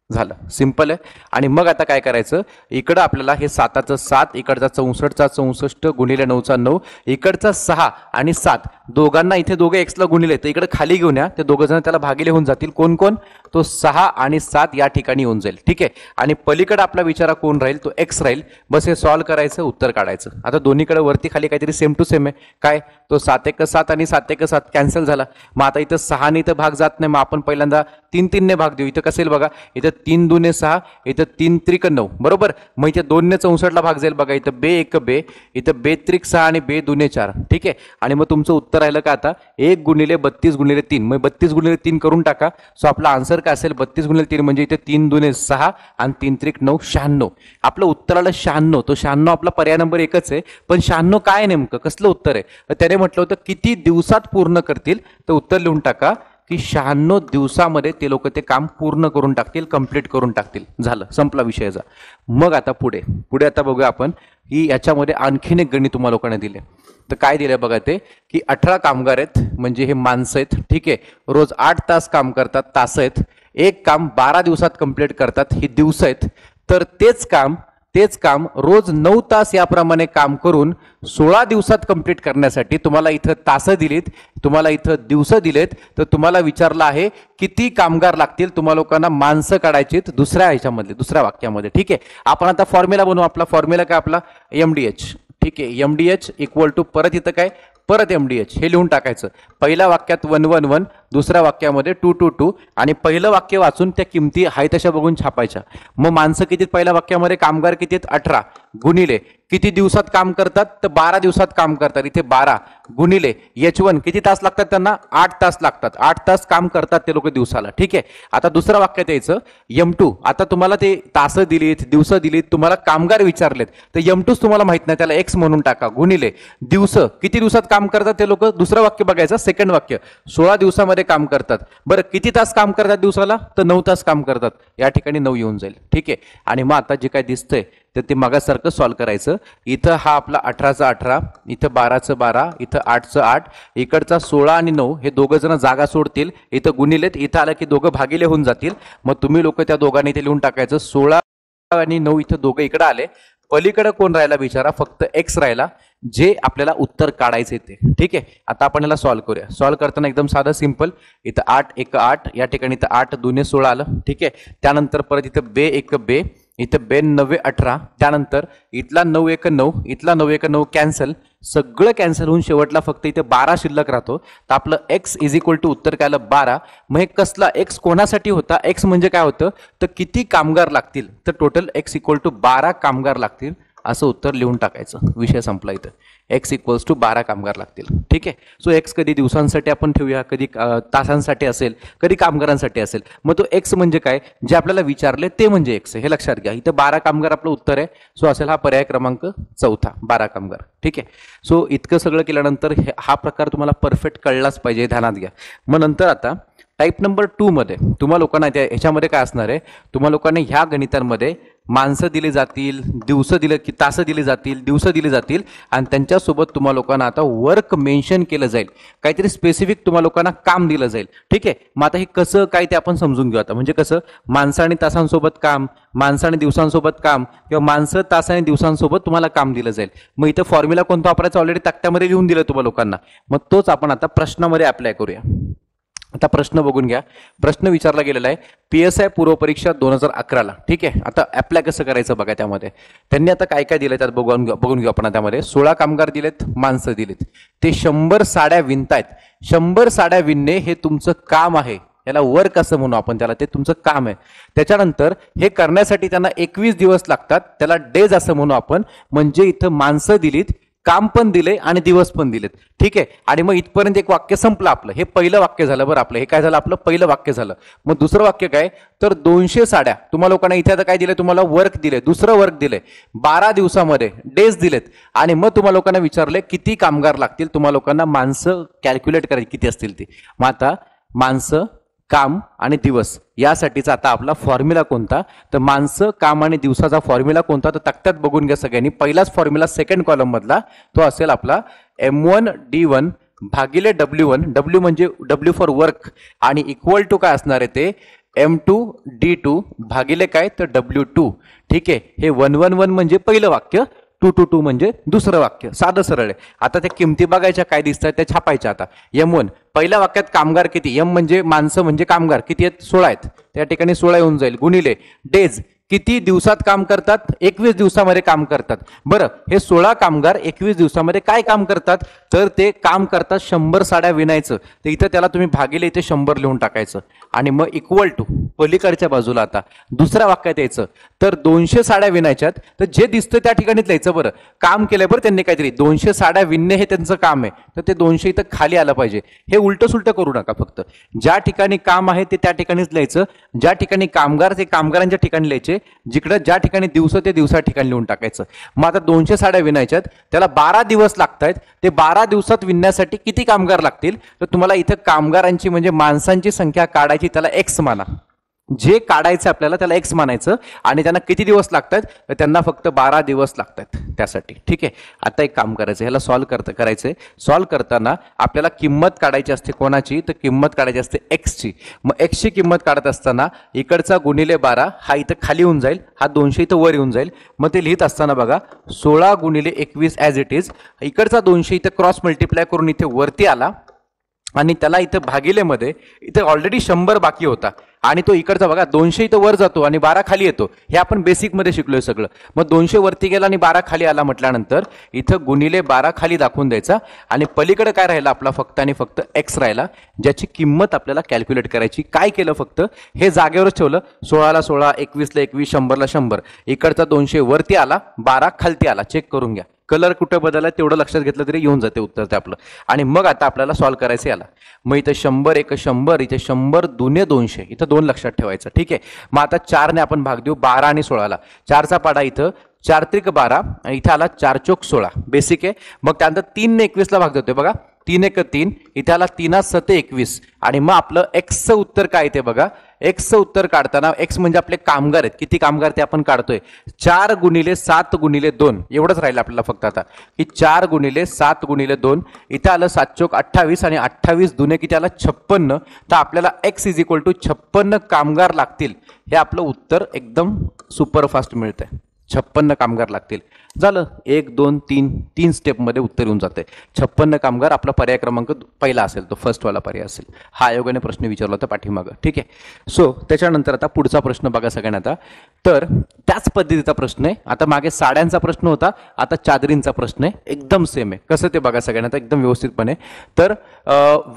झालं, सिंपल आहे. आणि मग आता काय करायचं, इकडं आपल्याला हे 7चं 7, इकडचा 64चा 64 गुणिले 9चा 9, इकडचा 6 आणि 7 दोघांना इथे दोघे एक्सला गुणिले, तर इकडे खाली घेऊन या. ते दोघं जण त्याला भागिले होऊन जातील. कोण कोण, तो 6 आणि 7 या ठिकाणी येऊन जाईल. ठीक आहे, आणि पलीकडे आपला विचारा कोण राहील, तो एक्स राहील. बस हे सॉल्व्ह करायचं, उत्तर काढायचं. आता दोन्हीकडे वरती खाली काहीतरी सेम टू सेम आहे. काय, तो 7 1 7 आणि 7 1 7 कॅन्सल झाला. मग आता इथं 6 ने इथं भाग जात नाही, मग आपण पहिल्यांदा 3 3 ने भाग देऊ. इथं कसेल बघा, इथं 3 दुने 6, इथं 3 त्रिक 9, बरोबर. मग इथे 2 ने 64 ला भाग जाईल बघा. इथं बे 1 बे, इथं बे त्रिक 6 आणि बे दुने 4. ठीक आहे, आणि मग तुमचं उत्तर राहिलं का आता 1 गुणिले 32 गुणिले 3. मग 32 गुणिले 3 करून टाका. सो आपला आन्सर काय असेल, 32 गुणिले 3 म्हणजे इथे 3 दुने 6 आणि 3 त्रिक 9, 96. आपलं उत्तर आलं 96. तो 96 आपला पर्याय नंबर एकच आहे, पण 96 काय नेमकं, कसलं उत्तर आहे. तर त्याने म्हटलं होतं किती दिवसात पूर्ण करतील, तर उत्तर लिहून टाका की 96 दिवसामध्ये ते लोक ते काम पूर्ण करून टाकतील, कंप्लीट करून टाकतील. झालं, संपला विषयाचा. मग आता पुढे आता बघूया आपण की याच्यामध्ये आणखीन एक गणित तुम्हाला लोकांना दिले. तर काय दिलंय बघा, ते की 18 कामगार आहेत, म्हणजे हे माणसं आहेत. ठीक आहे, रोज 8 तास काम करतात, तास आहेत. एक काम 12 दिवसात कंप्लीट करतात, ही दिवस आहेत. तर तेच काम तेच काम रोज 9 तास याप्रमाणे काम करून 16 दिवसात कंप्लीट करण्यासाठी तुम्हाला इथं तास दिलीत, तुम्हाला इथं दिवस दिलेत, तर तुम्हाला विचारलं आहे किती कामगार लागतील तुम्हा लोकांना माणसं काढायचीत दुसऱ्या ह्याच्यामध्ये, दुसऱ्या वाक्यामध्ये. ठीक आहे, आपण आता फॉर्म्युला बनवू. आपला फॉर्म्युला काय? आपला MDH. ठीक आहे, MDH इक्वल टू परत इथं काय? परत MDH हे लिहून टाकायचं. पहिल्या वाक्यात 111, दुसऱ्या वाक्यामध्ये 222 आणि पहिलं वाक्य वाचून त्या किमती हाय तशा बघून छापायच्या. मग माणसं किती? पहिल्या वाक्यामध्ये कामगार किती आहेत? 18 गुणिले किती दिवसात काम करतात? तर 12 दिवसात काम करतात. इथे 12 गुणिले H1 किती तास लागतात त्यांना? 8 तास लागतात. 8 तास काम करतात ते लोक दिवसाला. ठीक आहे, आता दुसऱ्या वाक्यात यायचं M2. आता तुम्हाला ते तास दिलीत, दिवस दिलीत, तुम्हाला कामगार विचारलेत, तर M2 तुम्हाला माहित नाही, त्याला X म्हणून टाका. गुणिले दिवस किती दिवसात काम करतात ते लोक. दुसरं वाक्य बघायचं, सेकंड वाक्य 16 दिवसामध्ये काम करतात. बरं किती तास काम करतात दिवसाला? तर 9 तास काम करतात. या ठिकाणी 9 येऊन जाईल. ठीक आहे, आणि मग आता जे काय दिसतंय तर ते मगासारखं सॉल्व्ह करायचं. इथं हा आपला 18चा 18, इथं 12चं 12, इथं 8चं 8, इकडचा 16 आणि 9 हे दोघं जण जागा सोडतील, इथं गुणिलेत, इथं आलं की दोघं भागिले होऊन जातील. मग तुम्ही लोक त्या दोघांनी इथे लिहून टाकायचं. 16 आणि 9 इथं दोघं इकडे आले, पलीकडे कोण राहिला बिचारा? फक्त X राहिला, जे आपल्याला उत्तर काढायचे ते. ठीक आहे, आता आपण याला सॉल्व्ह करूया. सॉल्व्ह करताना एकदम साधं सिंपल. इथं 8 1 8, या ठिकाणी इथं 8 2 16 आलं. ठीक आहे, त्यानंतर परत इथं बे 1 बे, इथं 2 9 18, त्यानंतर इथला 9 1 9, इथला 9 1 9 कॅन्सल, सगळं कॅन्सल होऊन शेवटला फक्त इथे 12 शिल्लक राहतो. तर आपलं X इज इक्वल टू उत्तर काय आलं? 12. मग हे कसला X कोणासाठी होता? X म्हणजे काय होतं तर किती कामगार लागतील, तर टोटल X इक्वल टू 12 कामगार लागतील असं उत्तर लिहून टाकायचं. विषय संपला. इथं X इक्वल्स टू 12 कामगार लागतील. ठीक आहे, सो X कधी दिवसांसाठी आपण ठेवूया, कधी तासांसाठी असेल, कधी कामगारांसाठी असेल. मग तो X म्हणजे काय? जे आपल्याला विचारले ते म्हणजे X आहे, हे लक्षात घ्या. इथं 12 कामगार आपलं उत्तर आहे, सो असेल हा पर्याय क्रमांक 4, 12 कामगार. ठीक आहे, सो इतकं सगळं केल्यानंतर हा प्रकार तुम्हाला परफेक्ट कळलाच पाहिजे, ध्यानात घ्या. मग नंतर आता टाईप नंबर 2 मध्ये तुम्हा लोकांना ह्याच्यामध्ये काय असणार आहे? तुम्हा लोकांना ह्या गणितांमध्ये माणसं दिली जातील, दिवस दिले की तास दिले जातील, दिवस दिले जातील, आणि त्यांच्यासोबत तुम्हा लोकांना आता वर्क मेन्शन केलं जाईल, काहीतरी स्पेसिफिक तुम्हा लोकांना काम दिलं जाईल. ठीक आहे, मग आता हे कसं काय ते आपण समजून घेऊ. आता म्हणजे कसं? माणसं आणि तासांसोबत काम, माणसं आणि दिवसांसोबत काम, किंवा माणसं तास आणि दिवसांसोबत तुम्हाला काम दिलं जाईल. मग इथं फॉर्म्युला कोणता वापरायचा ऑलरेडी तक्त्यामध्ये लिहून दिलं तुम्हा लोकांना. मग तोच आपण आता प्रश्नामध्ये अप्लाय करूया. आता प्रश्न बघून घ्या. प्रश्न विचारला गेलेला आहे PSI पूर्वपरीक्षा 2011ला. ठीक आहे, आता अप्लाय कसं करायचं बघा. त्यामध्ये त्यांनी आता काय काय दिलं त्यात बघून घेऊ आपण. त्यामध्ये 16 कामगार दिलेत, माणसं दिलेत, ते 100 साड्या विणतायत. 100 साड्या विणणे हे तुमचं काम आहे, याला वर्क असं म्हणू आपण, त्याला ते तुमचं काम आहे. त्याच्यानंतर हे करण्यासाठी त्यांना 21 दिवस लागतात, त्याला डेज असं म्हणू आपण. म्हणजे इथं माणसं दिलीत, काम पण दिले आणि दिवस पण दिलेत. ठीक आहे, आणि मग इथपर्यंत एक वाक्य संपलं आपलं. हे पहिलं वाक्य झालं. बरं, आपलं हे काय झालं? आपलं पहिलं वाक्य झालं. मग दुसरं वाक्य काय? तर 200 साड्या तुम्हा लोकांना इथे आता काय दिले? तुम्हाला वर्क दिले, दुसरं वर्क दिले, 12 दिवसामध्ये डेज दिलेत, आणि मग तुम्हा लोकांना विचारले किती कामगार लागतील. तुम्हा लोकांना माणसं कॅल्क्युलेट करायची किती असतील ती. मग आता माणसं, काम आणि दिवस यासाठीचा आता आपला फॉर्म्युला कोणता? तर माणसं, काम आणि दिवसाचा फॉर्म्युला कोणता? तर तक्त्यात बघून घ्या सगळ्यांनी. पहिलाच फॉर्म्युला सेकंड कॉलम मधला तो असेल आपला M1D1 भागिले W1. W म्हणजे W फॉर वर्क, आणि इक्वल टू काय असणार आहे ते M2D2 भागिले काय? तर W2. ठीक आहे, हे 111 म्हणजे पहिलं वाक्य, 222 म्हणजे दुसरं वाक्य. साधं सरळ आहे. आता त्या किमती बघायच्या काय दिसतात त्या छापायच्या. आता M1 पहिल्या वाक्यात कामगार किती? M म्हणजे माणसं म्हणजे कामगार किती आहेत? 16 आहेत. त्या ठिकाणी 16 येऊन जाईल. गुणिले डेज किती दिवसात काम करतात? 21 दिवसामध्ये काम करतात. बरं, हे 16 कामगार 21 दिवसामध्ये काय काम करतात? तर ते काम करतात 100 साड्या विणायचं. तर इथं त्याला तुम्ही भागिले इथे 100 लिहून टाकायचं, आणि मग इक्वल टू पलीकडच्या बाजूला आता दुसऱ्या वाक्यात यायचं. तर 200 साड्या विणायच्यात, तर जे दिसतं त्या ठिकाणीच लिहायचं. बरं, काम केलंय बरं त्यांनी काहीतरी, 200 साड्या विणणे हे त्यांचं काम आहे, तर ते 200 इथं खाली आलं पाहिजे. हे उलट सुलट करू नका. फक्त ज्या ठिकाणी काम आहे ते त्या ठिकाणीच लिहायचं, ज्या ठिकाणी कामगार ते कामगारांच्या ठिकाणी लिहायचे, जिकडे ज्या ठिकाणी दिवस ते दिवसा ठिकाणी लिहून टाकायचं. मग आता 200 साड्या विणायच्यात, त्याला 12 दिवस लागतायत. ते 12 दिवसात विणण्यासाठी किती कामगार लागतील? तर तुम्हाला इथं कामगारांची म्हणजे माणसांची संख्या काढायची, त्याला X माना. जे काढायचं आपल्याला त्याला एक्स मानायचं आणि त्यांना किती दिवस लागतात तर त्यांना फक्त 12 दिवस लागतात त्यासाठी. ठीक आहे, आता एक काम करायचं, ह्याला करायचंय. सॉल्व्ह करताना आपल्याला किंमत काढायची असते कोणाची, तर किंमत काढायची असते एक्सची. मग एक्सची किंमत काढत असताना इकडचा गुणिले 12 हा इथं खाली येऊन जाईल, हा 200 इथं वर येऊन जाईल. मग ते लिहित असताना बघा 16 गुणिले 21 ॲज इट इज, इकडचा 200 इथं क्रॉस मल्टिप्लाय करून इथे वरती आला आणि त्याला इथं भागिलेमध्ये इथे ऑलरेडी 100 बाकी होता आणि तो इकडचा बघा 200 इथं वर जातो आणि 12 खाली येतो. हे आपण बेसिकमध्ये शिकलोय सगळं. मग 200 वरती गेला आणि 12 खाली आला म्हटल्यानंतर इथं गुणिले 12 खाली दाखवून द्यायचा आणि पलीकडे काय राहिला आपला फक्त आणि फक्त एक्स राहिला, ज्याची किंमत आपल्याला कॅल्क्युलेट करायची. काय केलं, फक्त हे जागेवरच ठेवलं. 16ला 16, 21ला 21, 100ला 100. इकडचा 200 वरती आला, 12 खालती आला. चेक करून घ्या. कलर कुठे बदलला तेवढं लक्षात घेतलं तरी येऊन जाते उत्तर ते आपलं. आणि मग आता आपल्याला सॉल्व्ह करायचं याला. मग इथं 100 एक 100, इथे 100 दुने 200, इथं 2 लक्षात ठेवायचं. ठीक आहे, मग आता 4ने आपण भाग देऊ 12 आणि 16ला. 4चा पाडा इथं 4 त्रिक 12 आणि इथे आला 4 चोक 16, बेसिक आहे. मग त्यानंतर 3ने 21ला भाग देतोय बघा, 3 एक 3, इथे आला 3 7 21 आणि मग आपलं एक्सचं उत्तर काय ते बघा. एक्सचं उत्तर काढताना एक्स म्हणजे आपले कामगार आहेत, किती कामगार ते आपण काढतोय. 4 गुणिले 7 गुणिले 2 एवढंच राहिलं आपल्याला फक्त आता, की 4 गुणिले 7 गुणिले 2, इथे आलं 7 चोक 28 आणि 28 दुने किती आला 56. तर आपल्याला एक्स इज इक्वल टू 56 कामगार लागतील. हे आपलं उत्तर एकदम सुपरफास्ट मिळतंय. 56 कामगार लागतील. झालं, 1 2 3 स्टेपमध्ये उत्तर येऊन जाते. 56 कामगार आपला पर्याय क्रमांक पहिला असेल, तो फर्स्टवाला पर्याय असेल. हा आयोगाने प्रश्न विचारला होता पाठीमागं. ठीक आहे, सो त्याच्यानंतर आता पुढचा प्रश्न बघा सगळ्यांना. आता तर त्याच पद्धतीचा प्रश्न आहे. आता मागे साड्यांचा प्रश्न होता, आता चादरींचा प्रश्न आहे. एकदम सेम आहे. कसं ते बघा सगळ्यांना आता एकदम व्यवस्थितपणे. तर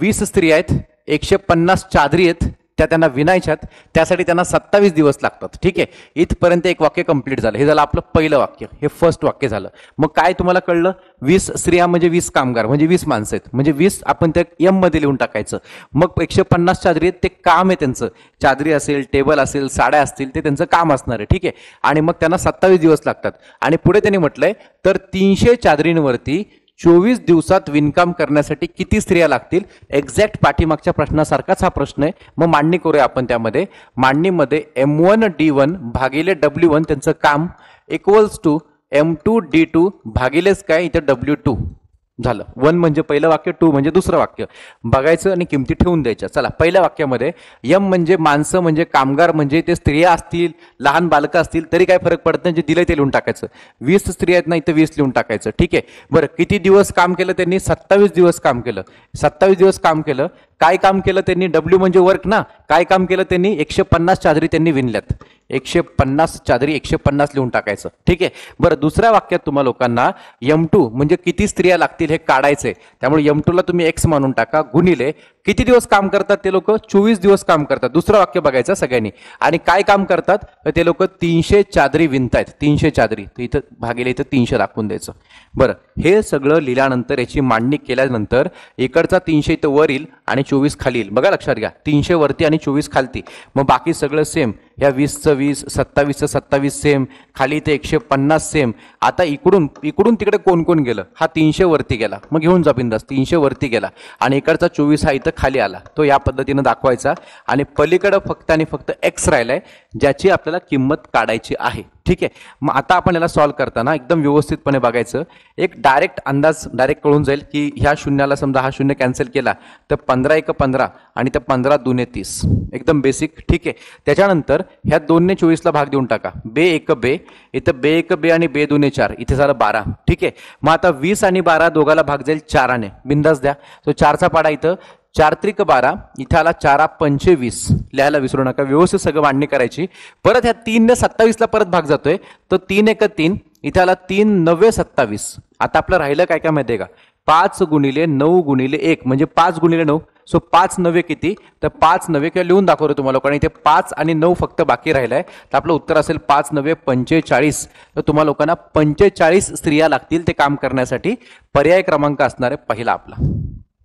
20 स्त्रिया आहेत, 150 चादरी आहेत, त्या त्यांना विणायच्यात. त्यासाठी त्यांना 27 दिवस लागतात. ठीक आहे, इथपर्यंत एक वाक्य कंप्लीट झालं. हे झालं आपलं पहिलं वाक्य, हे फर्स्ट वाक्य झालं. मग काय तुम्हाला कळलं, 20 स्त्रिया म्हणजे 20 कामगार म्हणजे 20 माणसं आहेत, म्हणजे 20 आपण त्या एम मध्ये लिहून टाकायचं. मग 150 चादरी आहेत, ते काम आहे त्यांचं, चादरी असेल, टेबल असेल, साड्या असतील, ते त्यांचं काम असणार आहे. ठीक आहे, आणि मग त्यांना 27 दिवस लागतात. आणि पुढे त्यांनी म्हटलंय तर 300 चादरींवरती 24 दिवसात विणकाम करण्यासाठी किती स्त्रिया लागतील. एक्झॅक्ट पाठीमागच्या प्रश्नासारखाच हा प्रश्न आहे. मग मांडणी करूया आपण. त्यामध्ये मांडणीमध्ये M1D1 भागिले W1 त्यांचं काम इक्वल्स टू M2D2 भागिलेच काय इथं W2 झालं. 1 म्हणजे पहिलं वाक्य, 2 म्हणजे दुसरं वाक्य. बघायचं आणि किमती ठेवून द्यायच्या. चला, पहिल्या वाक्यामध्ये M म्हणजे माणसं म्हणजे कामगार म्हणजे ते स्त्रिया असतील, लहान बालकं असतील तरी काय फरक पडत नाही, जे दिलंय ते लिहून टाकायचं. 20 स्त्रिया आहेत ना, इथं 20 लिहून टाकायचं. ठीक आहे, बरं किती दिवस काम केलं त्यांनी, 27 दिवस काम केलं. 27 दिवस काम केलं. काय काम केलं त्यांनी, W म्हणजे वर्क ना, काय काम केलं त्यांनी, 150 चादरी त्यांनी विणल्यात. 150 चादरी 150 लिहून टाकायचं. ठीक आहे, बरं दुसऱ्या वाक्यात तुम्हा लोकांना M2 म्हणजे किती स्त्रिया लागतील हे काढायचंय. त्यामुळे M2 ला तुम्ही एक्स मानून टाका, गुणिले किती दिवस काम करतात ते लोक, 24 दिवस काम करतात. दुसरं वाक्य बघायचं सगळ्यांनी. आणि काय काम करतात तर ते लोक 300 चादरी विणतायत. 300 चादरी, तर इथं भागिले इथं 300 दाखवून द्यायचं. बरं, हे सगळं लिहिल्यानंतर याची मांडणी केल्यानंतर इकडचा 300 इथं वर येईल आणि 24 खाली येईल. बघा लक्षात घ्या, 300 वरती आणि 24 खालती. मग बाकी सगळं सेम, ह्या 20चं 20, 27चं 27 सेम, खाली इथे 150 सेम. आता इकडून तिकडे कोण कोण गेलं, हा 300 वरती गेला, मग घेऊन जा बिंदास. 300 वरती गेला आणि इकडचा 24 हा इथं खाली आला, तो या पद्धतीनं दाखवायचा. आणि पलीकडं फक्त आणि फक्त एक्स राहिलाय, ज्याची आपल्याला किंमत काढायची आहे. ठीक आहे, मग आता आपण याला सॉल्व्ह करताना एकदम व्यवस्थितपणे बघायचं. एक डायरेक्ट कळून जाईल की ह्या शून्याला समजा हा शून्य कॅन्सल केला तर 15 एक 15 आणि त्या 15 दुने 30, एकदम बेसिक. ठीक आहे, त्याच्यानंतर ह्या 2ने 24ला भाग देऊन टाका. बे एक बे, इथं बे एक बे आणि बे दुने 4, इथे झालं 12. ठीक आहे, मग आता 20 आणि 12 दोघाला भाग जाईल 4ने, बिंदास द्या. तो 4चा पाडा इथं 4 त्रिक 12, इथे आला 4 25, लिहायला विसरू नका. व्यवस्थित सगळं मांडणी करायची. परत ह्या 3ने 27ला परत भाग जातोय, तो 3 एक 3, इथे आला 3 9 27. आता आपलं राहिलं काय काय माहितीये का, 5 गुणिले 9 गुणिले 1 म्हणजे 5 गुणिले 9. सो 5 9 किती, तर 5 9 किंवा लिहून दाखवतो तुम्हाला लोकांनी. इथे 5 आणि 9 फक्त बाकी राहिलाय, तर आपलं उत्तर असेल 5 9 45. तर तुम्हाला लोकांना 45 स्त्रिया लागतील ते काम करण्यासाठी. पर्याय क्रमांक असणार आहे पहिला आपला,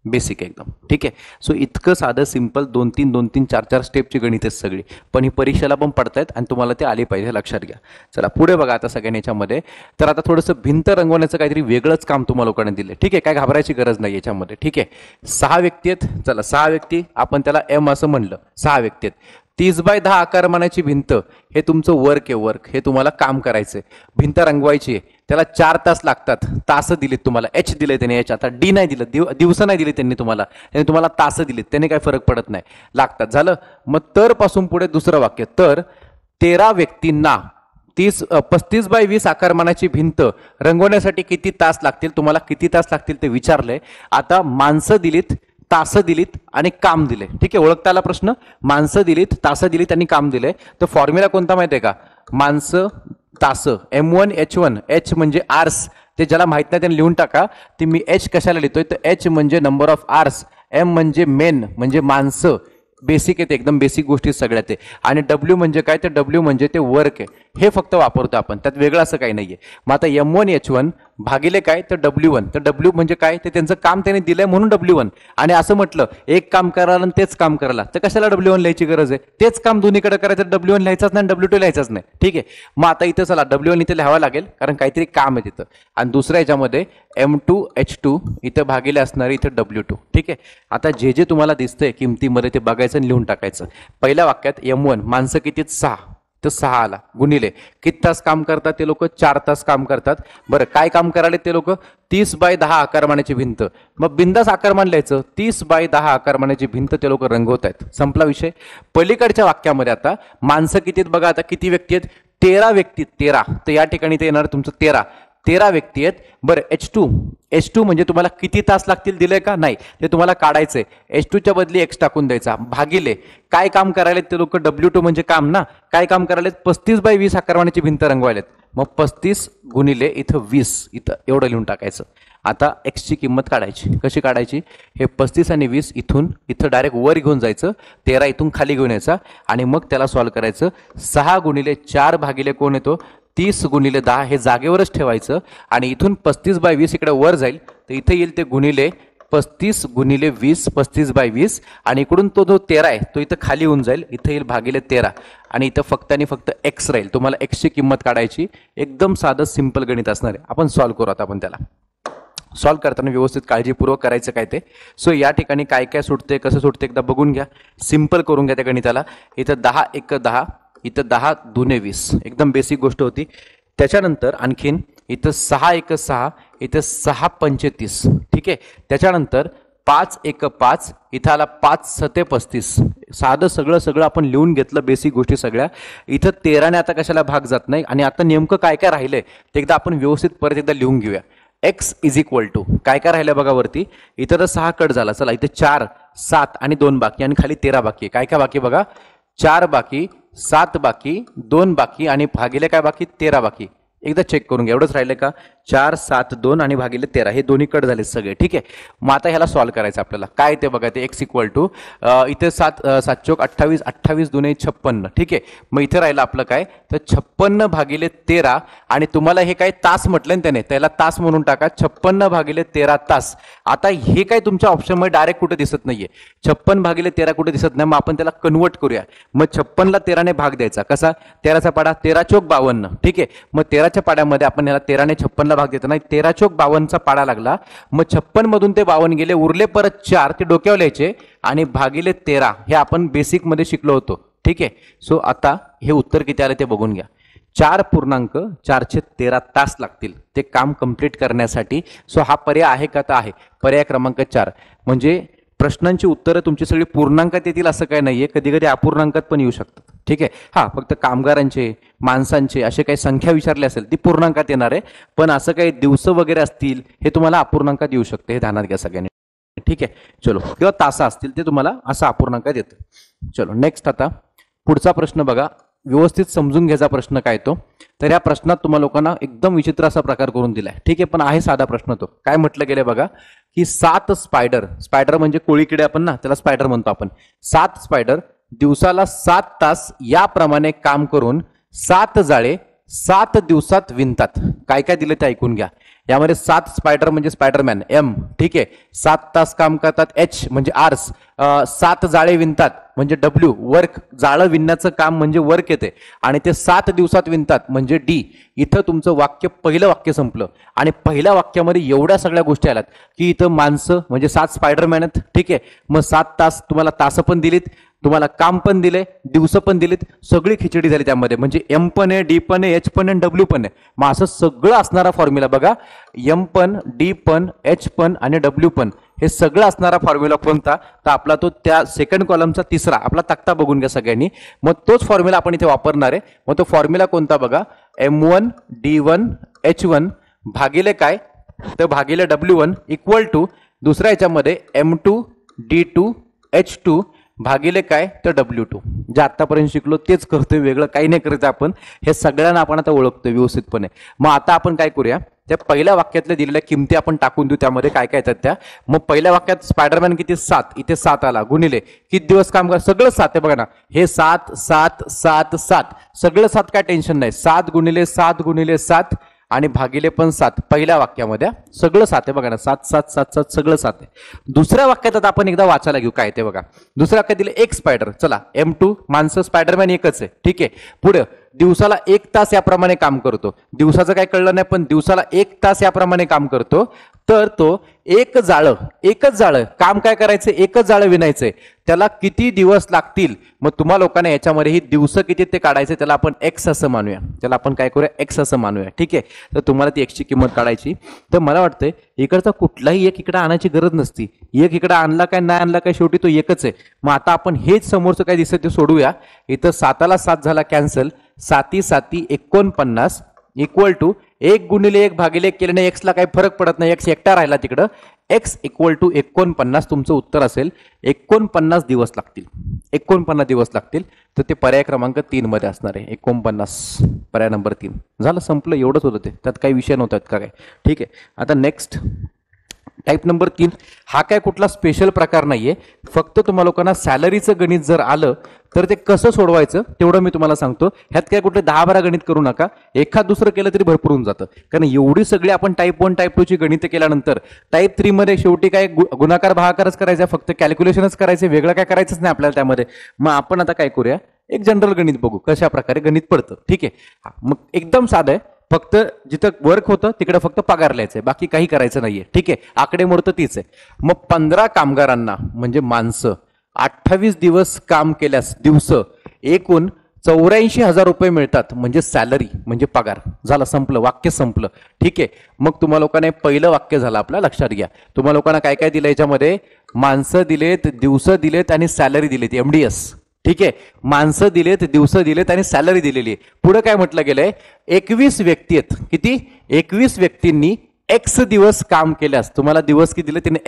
बेसिक एकदम. ठीक आहे, सो इतकं साधं सिंपल 2-3 2-3 4-4 स्टेपची गणित आहेत सगळी, पण ही परीक्षेला पण पडतायत आणि तुम्हाला ते आली पाहिजे, लक्षात घ्या. चला पुढे बघा आता सगळ्यांनी याच्यामध्ये. तर आता थोडंसं भिंत रंगवण्याचं काहीतरी वेगळंच काम तुम्हाला लोकांनी दिलं. ठीक आहे, काय घाबरायची गरज नाही याच्यामध्ये. ठीक आहे, 6 व्यक्ती आहेत. चला 6 व्यक्ती, आपण त्याला M असं म्हणलं, 6 व्यक्ती आहेत. 30x10 आकारमानाची भिंत हे तुमचं वर्क आहे. वर्क हे तुम्हाला काम करायचंय. भिंत रंगवायची आहे, त्याला 4 तास लागतात. तास दिलेत तुम्हाला, एच दिले त्याने, एच आता डी नाही दिलं, दिवस नाही दिले त्यांनी तुम्हाला तास दिलेत. त्याने काही फरक पडत नाही, लागतात. झालं. मग तर पासून पुढे दुसरं वाक्य, तर 13 व्यक्तींना 35x20 आकारमानाची भिंत रंगवण्यासाठी किती तास लागतील, तुम्हाला किती तास लागतील ते विचारलंय. आता माणसं दिलीत, तास दिलीत आणि काम दिले. ठीक आहे, ओळखता आला प्रश्न. माणसं दिलीत, तास दिलीत आणि काम दिले. तर फॉर्म्युला कोणता माहिती आहे का? माणसं तास, M1H1, एच म्हणजे आर्स. ते ज्याला माहित नाही त्यांनी लिहून टाका. ते मी एच कशाला लिहितोय, तर एच म्हणजे नंबर ऑफ आर्स, एम म्हणजे मेन म्हणजे माणसं. बेसिक आहे ते, एकदम बेसिक गोष्टी सगळ्यात आहे. आणि डब्ल्यू म्हणजे काय, तर डब्ल्यू म्हणजे ते वर्क आहे. हे फक्त वापरतो आपण, त्यात वेगळं असं काही नाहीये. मग आता M1H1 भागिले काय, तर W1. तर डब्ल्यू म्हणजे काय, ते त्यांचं काम त्यांनी दिलंय म्हणून W1. आणि असं म्हटलं एक काम करायला आणि तेच काम करायला, तर कशाला W1 लिहायची गरज आहे? तेच काम दोन्हीकडे करायचं, W1 लिहायचंच नाही, W2 लिहायचंच नाही. ठीक आहे, मग आता इथं चला W1 इथे लिहावं लागेल, कारण काहीतरी काम आहे तिथं. आणि दुसऱ्या याच्यामध्ये M2H2 इथं भागिले असणारे इथं W2. ठीक आहे, आता जे जे तुम्हाला दिसतंय किमतीमध्ये ते बघायचं आणि लिहून टाकायचं. पहिल्या वाक्यात M1 माणसं किती, 6, तर 6 आला. गुणिले किती तास काम करतात ते लोक, 4 तास काम करतात. बरं, काय काम करायला ते लोक, 30x10 आकारमानाची भिंत. मग बिंदास आकारमान लिहायचं, 30x10 आकारमानाची भिंत ते लोक रंगवत आहेत. संपला विषय. पलीकडच्या वाक्यामध्ये आता माणसं किती आहेत बघा. आता किती व्यक्ती आहेत, 13 व्यक्ती. 13, तर या ठिकाणी ते येणार तुमचं 13 व्यक्ती आहेत. बरं, H2 म्हणजे तुम्हाला किती तास लागतील दिलंय का, नाही, ते तुम्हाला काढायचंय. H2च्या बदली एक्स टाकून द्यायचा. भागिले काय काम करायला ते लोक, W2 म्हणजे काम ना. काय काम करायला, 35x20 आकारमानाची भिंत रंगवायलेत. मग 35 गुणिले इथं 20, इथं एवढं लिहून टाकायचं. आता एक्सची किंमत काढायची. कशी काढायची, हे 35 आणि 20 इथं डायरेक्ट वर घेऊन जायचं, 13 इथून खाली घेऊन यायचा आणि मग त्याला सॉल्व्ह करायचं. 6 गुणिले 4 भागिले कोण येतो, 30 गुणिले 10 हे जागेवरच ठेवायचं. आणि इथून 35x20 इकडे वर जाईल, तर इथे येईल ते गुणिले 35 गुणिले 20, 35x20. आणि इकडून तो जो 13 आहे तो इथं खाली होऊन जाईल, इथं येईल भागिले 13. आणि इथं फक्त आणि फक्त एक्स राहील. तुम्हाला एक्सची किंमत काढायची. एकदम साधं सिंपल गणित असणार आहे. आपण सॉल्व्ह करू आता. आपण त्याला सॉल्व्ह करताना व्यवस्थित काळजीपूर्वक करायचं काय ते. सो या ठिकाणी काय काय सुटते, कसं सुटते एकदा बघून घ्या. सिंपल करून घ्या त्या गणिताला. इथं 10 1 10, इथं 10 2 20, एकदम बेसिक गोष्ट होती. त्याच्यानंतर आणखीन इथं 6 1 6, इथं 6 35. ठीक आहे, त्याच्यानंतर 5 1 5, इथं आला 5 7 35. साधं सगळं आपण लिहून घेतलं, बेसिक गोष्टी सगळ्या. इथं 13ने आता कशाला भाग जात नाही. आणि आता नेमकं काय काय राहिलंय ते एकदा आपण व्यवस्थित परत एकदा लिहून घेऊया. एक्स इज इक्वल टू काय काय राहिलं बघा वरती. इथं तर 6 कट झाला. चला इथे 4 7 आणि 2 बाकी आणि खाली 13 बाकी. काय काय बाकी बघा, 4 बाकी, 7 बाकी, 2 बाकी आणि भागिले काय बाकी, 13 बाकी. एकदा चेक करून घ्या, एवढंच राहिलं का, 4 7 2 आणि भागिले 13 हे दोन्ही कट झाले सगळे. ठीक आहे, मग आता ह्याला सॉल्व्ह करायचं आपल्याला. काय ते बघा, ते एक्स इक्वल टू इथे 7 7 चौक 28, 28 दुने 56. ठीक आहे, मग इथे राहिलं आपलं काय, तर 56 भागिले 13. आणि तुम्हाला हे काय तास म्हटलं ना त्याने, त्याला तास म्हणून टाका. 56 भागिले 13 तास. आता हे काय तुमच्या ऑप्शनमध्ये डायरेक्ट कुठे दिसत नाहीये, 56 भागिले 13 कुठे दिसत नाही. मग आपण त्याला कन्वर्ट करूया. मग 56ला 13ने भाग द्यायचा. कसा, 13चा पाडा 13 चौक 52. ठीक आहे, मग 13च्या पाड्यामध्ये आपण याला 13ने 56ला भाग देतो नाही, 13 चौक 52चा पाडा लागला. मग 56 मधून ते 52 गेले, उरले परत 4, ते डोक्यावर लिहायचे आणि भागिले 13 हे आपण बेसिक मध्ये शिकलो होतो. ठीक आहे, सो आता हे उत्तर किती आले ते बघून घ्या. 4.413 तास लागतील ते काम कंप्लीट करण्यासाठी. सो हा पर्याय आहे का, तर आहे. पर्याय क्रमांक 4. म्हणजे प्रश्नांची उत्तरं तुमची सगळी पूर्णांकात येतील असं काही नाहीये, कधी कधी अपूर्णांकात पण येऊ शकतात. ठीक आहे, हा फक्त कामगारांचे, माणसांचे असे काही संख्या विचारली असेल ती पूर्णांकात येणार आहे. पण असं काही दिवस वगैरे असतील हे तुम्हाला अपूर्णांकात येऊ शकते, हे ध्यानात घ्या सगळ्यांनी. ठीक आहे, चलो, किंवा तासा असतील ते तुम्हाला असं अपूर्णांकात येतं. चलो नेक्स्ट. आता पुढचा प्रश्न बघा, व्यवस्थित समजून घ्यायचा प्रश्न काय तो. तर या प्रश्नात तुम्हाला लोकांना एकदम विचित्र असा प्रकार करून दिलाय. ठीक आहे, पण आहे साधा प्रश्न तो. काय म्हटलं गेलं बघा, की 7 स्पायडर म्हणजे कोळी किडे आपण ना, त्याला स्पायडर म्हणतो आपण. 7 स्पायडर दिवसाला 7 तास याप्रमाणे काम करून 7 जाळे 7 दिवसात विणतात. काय काय दिले ते ऐकून घ्या. यामध्ये 7 स्पायडर म्हणजे स्पायडरमॅन एम. ठीक आहे, 7 तास काम करतात एच म्हणजे आर्स. 7 जाळे विणतात म्हणजे डब्ल्यू, वर्क. जाळं विणण्याचं काम म्हणजे वर्क येते. आणि ते 7 दिवसात विणतात म्हणजे डी. इथं तुमचं वाक्य, पहिलं वाक्य संपलं. आणि पहिल्या वाक्यामध्ये एवढ्या सगळ्या गोष्टी आल्यात की इथं माणसं म्हणजे 7 स्पायडरमॅन आहेत. ठीक आहे, मग 7 तास तुम्हाला तास पण दिलीत, तुम्हाला काम पण दिले, दिवस पण दिलेत, सगळी खिचडी झाली त्यामध्ये. म्हणजे एम पण आहे, डी पण आहे, एच पण आहे, डब्ल्यू पण आहे. मग असं सगळं असणारा फॉर्म्युला बघा, एम पण, डी पण, एच पण आणि डब्ल्यू पण, हे सगळं असणारा फॉर्म्युला कोणता? तर आपला तो त्या सेकंड कॉलमचा तिसरा आपला तक्ता बघून घ्या सगळ्यांनी. मग तोच फॉर्म्युला आपण इथे वापरणार आहे. मग तो फॉर्म्युला कोणता बघा, M1 D1 H1 भागिले काय, तर भागिले W1 इक्वल टू दुसऱ्या याच्यामध्ये M2 D2 H2 भागिले काय, तर W2. जे आतापर्यंत शिकलो तेच करतोय, वेगळं काही नाही करत आपण. हे सगळ्यांना आपण आता ओळखतोय व्यवस्थितपणे. मग आता आपण काय करूया, त्या पहिल्या वाक्यातल्या दिलेल्या किमती आपण टाकून देऊ, त्यामध्ये काय काय येतात त्या. मग पहिल्या वाक्यात स्पायडरमॅन किती 7, इथे 7 आला, गुणिले किती दिवस काम कर, सगळं 7 आहे बघा ना, हे 7 7 7 7 सगळं 7, काय टेन्शन नाही. 7 गुणिले 7 गुणिले 7 आणि भागिले पण 7. पहिल्या वाक्यामध्ये सगळं 7 आहे बघा ना, 7 7 7 7 सगळं 7 आहे. दुसऱ्या वाक्यात आता आपण एकदा वाचायला घेऊ काय ते बघा. दुसऱ्या वाक्यात दिले एक स्पायडर, चला M2 माणसं, स्पायडरमॅन एकच आहे, ठीक आहे. पुढे दिवसाला 1 तास याप्रमाणे काम करतो. दिवसाचं काय कळलं नाही, पण दिवसाला 1 तास याप्रमाणे काम करतो. तर तो एकच जाळं काम काय करायचं, एकच जाळं विणायचंय, त्याला किती दिवस लागतील. मग तुम्हा लोकांना याच्यामध्ये ही दिवस किती ते काढायचे, त्याला आपण एक्स असं मानूया. त्याला आपण काय करूया, एक्स असं मानूया, ठीक आहे. तर तुम्हाला ती एक्सची किंमत काढायची. तर मला वाटतंय इकडचा कुठलाही एक इकडे आणायची गरज नसती. एक इकडे आणला काय नाही आणला काय, शेवटी तो एकच आहे. मग आता आपण हेच समोरचं काय दिसत ते सोडूया. इथं 7ला 7 झाला कॅन्सल, 7 7 49 इक्वल टू 1 गुणिले 1 भागिले 1 केल्याने एक्सला काही फरक पडत नाही, एक्स एकटा राहिला तिकडं. एक्स इक्वल टू 49, तुमचं उत्तर असेल 49 दिवस लागतील. 49 दिवस लागतील. तर ते पर्याय क्रमांक 3 मध्ये असणार आहे. 49 पर्याय नंबर 3 झालं, संपलं. एवढंच होतं ते, त्यात काही विषय नव्हतात का काय, ठीक आहे. आता नेक्स्ट टाईप नंबर 3, हा काय कुठला स्पेशल प्रकार नाहीये. फक्त तुम्हाला लोकांना सॅलरीचं गणित जर आलं तर ते कसं सोडवायचं तेवढं मी तुम्हाला सांगतो. ह्यात काय कुठले 10-12 गणित करू नका, एखाद दुसरं केलं तरी भरपूर होऊन जातं. कारण एवढी सगळी आपण टाईप 1 टाईप 2 ची गणित केल्यानंतर टाईप 3 मध्ये शेवटी काय गुणाकार भागाकारच करायचा, फक्त कॅल्क्युलेशनच करायचे, वेगळं काय करायचंच नाही आपल्याला त्यामध्ये. मग आपण आता काय करूया, एक जनरल गणित बघू कशा प्रकारे गणित पडतं, ठीक आहे. मग एकदम साधं आहे, फक्त जिथं वर्क होतं तिकडे फक्त पगार लिहायचंय, बाकी काही करायचं नाहीये, ठीक आहे. आकडेमोड तर तीच आहे. मग 15 कामगारांना म्हणजे माणसं 28 दिवस काम केल्यास दिवस एकूण 84,000 रुपये मिळतात, म्हणजे सॅलरी म्हणजे पगार. झालं, संपलं, वाक्य संपलं, ठीक आहे. मग तुम्हा लोकांना पहिलं वाक्य झालं आपलं, लक्षात घ्या. तुम्हा लोकांना काय काय दिलं याच्यामध्ये, माणसं दिलेत, दिवस दिलेत आणि सॅलरी दिलेत, MDS, ठीक आहे. माणसं दिलेत, दिवस दिलेत आणि सॅलरी दिलेली आहे. पुढे काय म्हटलं गेलंय, 21 व्यक्ती आहेत. किती, 21 व्यक्तींनी एक्स दिवस काम केल्यास, तुम्हाला दिवस किती दिले त्याने,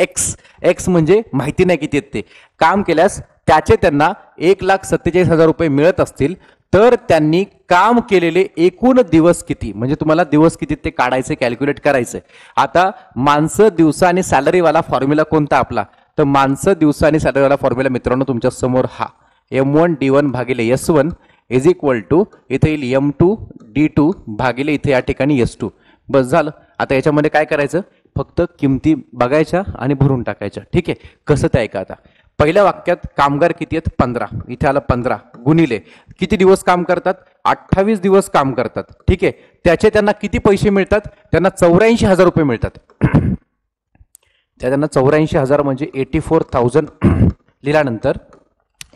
एक्स म्हणजे माहिती नाही किती आहेत ते, काम केल्यास त्याचे त्यांना 1,47,000 रुपये मिळत असतील, तर त्यांनी काम केलेले एकूण दिवस किती, म्हणजे तुम्हाला दिवस किती ते काढायचे, कॅल्क्युलेट करायचे. आता माणसं, दिवस आणि सॅलरीवाला फॉर्म्युला कोणता आपला, तर माणसं, दिवस आणि सॅलरीवाला फॉर्म्युला मित्रांनो तुमच्या समोर हा M1 D1 भागिले S1 इज इक्वल टू इथे येईल M2 D2 भागिले इथे या ठिकाणी S2. बस झालं. आता याच्यामध्ये काय करायचं, फक्त किमती बघायच्या आणि भरून टाकायच्या, ठीक आहे. कसं ते ऐका. आता पहिल्या वाक्यात कामगार किती आहेत, 15, इथे आलं 15 गुणिले किती दिवस काम करतात, 28 दिवस काम करतात, ठीक आहे. त्याचे त्यांना किती पैसे मिळतात, त्यांना 84,000 रुपये मिळतात. त्यांना 84,000 म्हणजे 84,000 लिहिल्यानंतर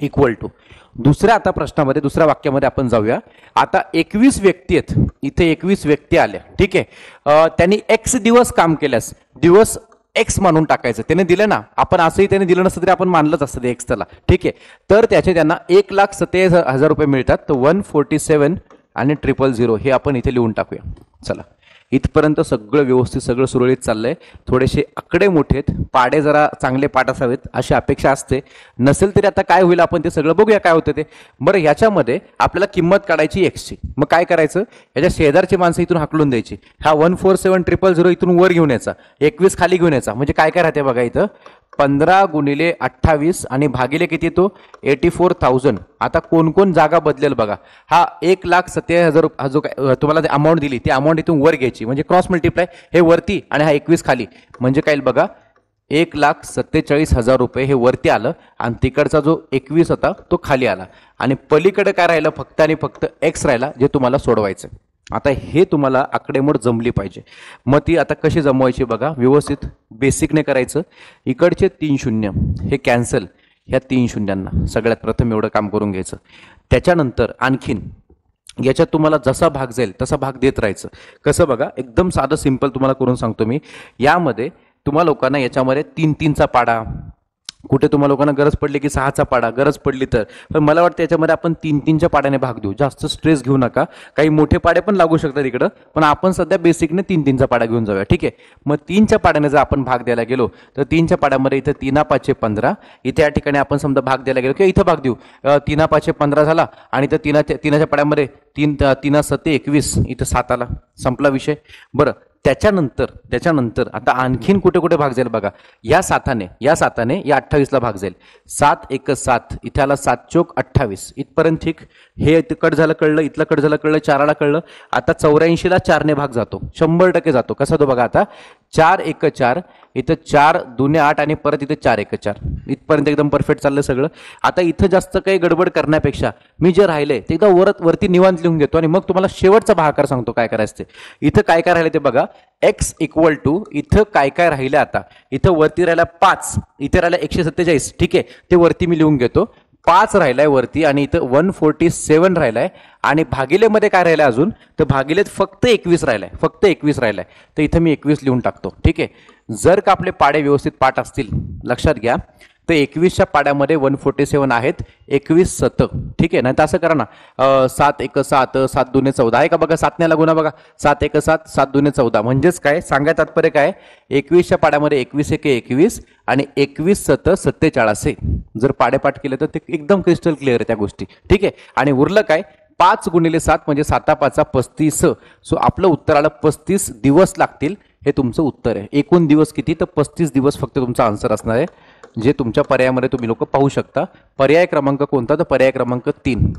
इक्वल टू दुसऱ्या आता प्रश्नामध्ये दुसऱ्या वाक्यामध्ये आपण जाऊया. आता 21 व्यक्ती आहेत, इथे 21 व्यक्ती आल्या, ठीक आहे. त्यांनी एक्स दिवस काम केल्यास दिवस एक्स मानून टाकायचं. त्याने दिलं ना, आपण असंही त्याने दिलं नसतं तरी आपण मानलंच असतं ते एक्स त्याला, ठीक आहे. तर त्याचे त्यांना 1,47,000 रुपये मिळतात. तर 147 आणि 000 हे आपण इथे लिहून टाकूया. चला, इथपर्यंत सगळं व्यवस्थित, सगळं सुरळीत चाललंय. थोडेसे आकडे मोठे आहेत, पाडे जरा चांगले पाठ असावेत अशी अपेक्षा असते. नसेल तरी आता काय होईल आपण ते सगळं बघूया काय होतं ते. बरं, ह्याच्यामध्ये आपल्याला किंमत काढायची एक्सची. मग काय करायचं, ह्याच्या शेजारची माणसं इथून हाकलून द्यायची. हा 147,000 इथून वर घेऊन यायचा, 21 खाली घेऊन यायचा. म्हणजे काय काय राहते बघा, इथं 15 गुणिले 28 आणि भागिले किती येतो, 84,000. आता कोण कोण जागा बदलेल बघा. हा 1,47,000 हा जो काय तुम्हाला अमाऊंट दिली ती अमाऊंट इथून वर घ्यायची, म्हणजे क्रॉस मल्टिप्लाय, हे वरती आणि हा 21 खाली. म्हणजे काय बघा, 1,47,000 रुपये हे वरती आलं आणि तिकडचा जो 21 होता तो खाली आला. आणि पलीकडे काय राहिलं, फक्त आणि फक्त एक्स राहिला, जे तुम्हाला सोडवायचं. आता हे तुम्हाला आकडेमोड जमली पाहिजे. मग ती आता कशी जमवायची बघा, व्यवस्थित बेसिकने करायचं. इकडचे 3 शून्य हे कॅन्सल, ह्या 3 शून्यांना सगळ्यात प्रथम एवढं काम करून घ्यायचं. त्याच्यानंतर आणखीन याच्यात तुम्हाला जसा भाग जाईल तसा भाग देत राहायचं. कसं बघा, एकदम साधं सिंपल तुम्हाला करून सांगतो मी. यामध्ये तुम्हा लोकांना याच्यामध्ये 3-3चा पाडा, कुठे तुम्हा लोकांना गरज पडली की 6चा पाडा, गरज पडली तर. पण मला वाटतं याच्यामध्ये आपण 3-3च्या पाड्याने भाग देऊ. जास्त स्ट्रेस घेऊ नका. काही मोठे पाडे पण लागू शकतात इकडं, पण आपण सध्या बेसिकने 3-3चा पाडा घेऊन जाऊया. ठीक आहे. मग 3च्या पाड्याने जर आपण भाग द्यायला गेलो तर 3च्या पाड्यामध्ये इथं 3-5 15, इथे या ठिकाणी आपण समजा भाग द्यायला गेलो किंवा इथं भाग देऊ. 3-5 15 झाला आणि तर 3च्या पाड्यामध्ये 3-7 21, इथं 7 आला, संपला विषय. बरं, त्याच्यानंतर आता आणखीन कुठे कुठे भाग जाईल बघा. या 7ने या 28ला भाग जाईल. 7-1 7, इथे आला 7 चोक 28, इथपर्यंत ठीक. हे इथं कट झालं कळलं, इथलं कट झालं कळलं, 4ला कळलं. आता 84ला 4ने भाग जातो, 100% जातो. कसा तो बघा आता, 4-1 4, इथं 4-2 8 आणि परत इथं 4-1 4, इथपर्यंत एकदम परफेक्ट चाललं सगळं. आता इथं जास्त काही गडबड करण्यापेक्षा मी जे राहिले ते एकदा वरती निवांत लिहून घेतो आणि मग तुम्हाला शेवटचा भागाकार सांगतो काय करायचं ते. इथं काय काय राहिले ते बघा. x = इथं काय काय राहिलं. आता इथं वरती राहिला 5, इथे राहिला 147. ठीक आहे, ते वरती मी लिहून घेतो. 5 राहिलाय वरती आणि इथं 147 राहिलाय. आणि भागिलेमध्ये काय राहिलंय अजून, तर भागिलेत फक्त 21 राहिलाय, फक्त 21 राहिलाय. तर इथं मी 21 लिहून टाकतो. ठीक आहे. जर का आपले पाडे व्यवस्थित पाठ असतील, लक्षात घ्या, तर 21च्या पाड्यामध्ये 147 आहेत, 21 7. ठीक आहे. नाही तर असं करा ना, 7-1 7, 7-2 14 आहे का बघा, 7 ने लागू ना बघा. 7-1 7, 7-2 14. म्हणजेच काय सांगाय तात्पर्य काय, 21च्या पाड्यामध्ये 21-1 21 आणि 21 7 47. जर पाडेपाठ केले तर ते एकदम क्रिस्टल क्लिअर आहे त्या गोष्टी. ठीक आहे. आणि उरलं काय, 5 × 7 म्हणजे 7-5 35. सो आपलं उत्तर आलं 35 दिवस लागतील. हे तुमचं उत्तर आहे. एकूण दिवस किती, तर 35 दिवस फक्त तुमचा आन्सर असणार आहे, जे तुमच्या पर्यायामध्ये तुम्ही लोक पाहू शकता. पर्याय क्रमांक कोणता, तर पर्याय क्रमांक 3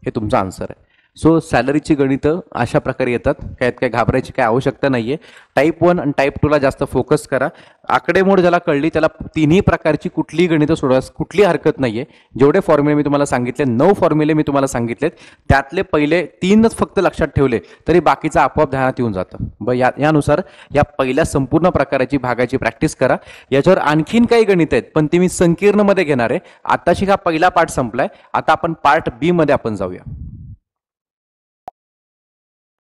हे तुमचा आन्सर आहे. सो सॅलरीची गणितं अशा प्रकारे येतात. काय घाबरायची काय आवश्यकता नाहीये. टाईप 1 आणि टाईप 2ला जास्त फोकस करा. आकडेमोड ज्याला कळली त्याला तिन्ही प्रकारची कुठलीही गणितं सोडवायला कुठली हरकत नाहीये. जेवढे फॉर्म्युले मी तुम्हाला सांगितले, 9 फॉर्म्युले मी तुम्हाला सांगितलेत, त्यातले पहिले 3च फक्त लक्षात ठेवले तरी बाकीचं आपोआप ध्यानात येऊन जातं. यानुसार या पहिल्या संपूर्ण प्रकाराची भागाची प्रॅक्टिस करा. याच्यावर आणखीन काही गणित आहेत, पण ते मी संकीर्णमध्ये घेणार आहे. आताशी हा पहिला पार्ट संपलाय. आता आपण पार्ट बी मध्ये आपण जाऊया.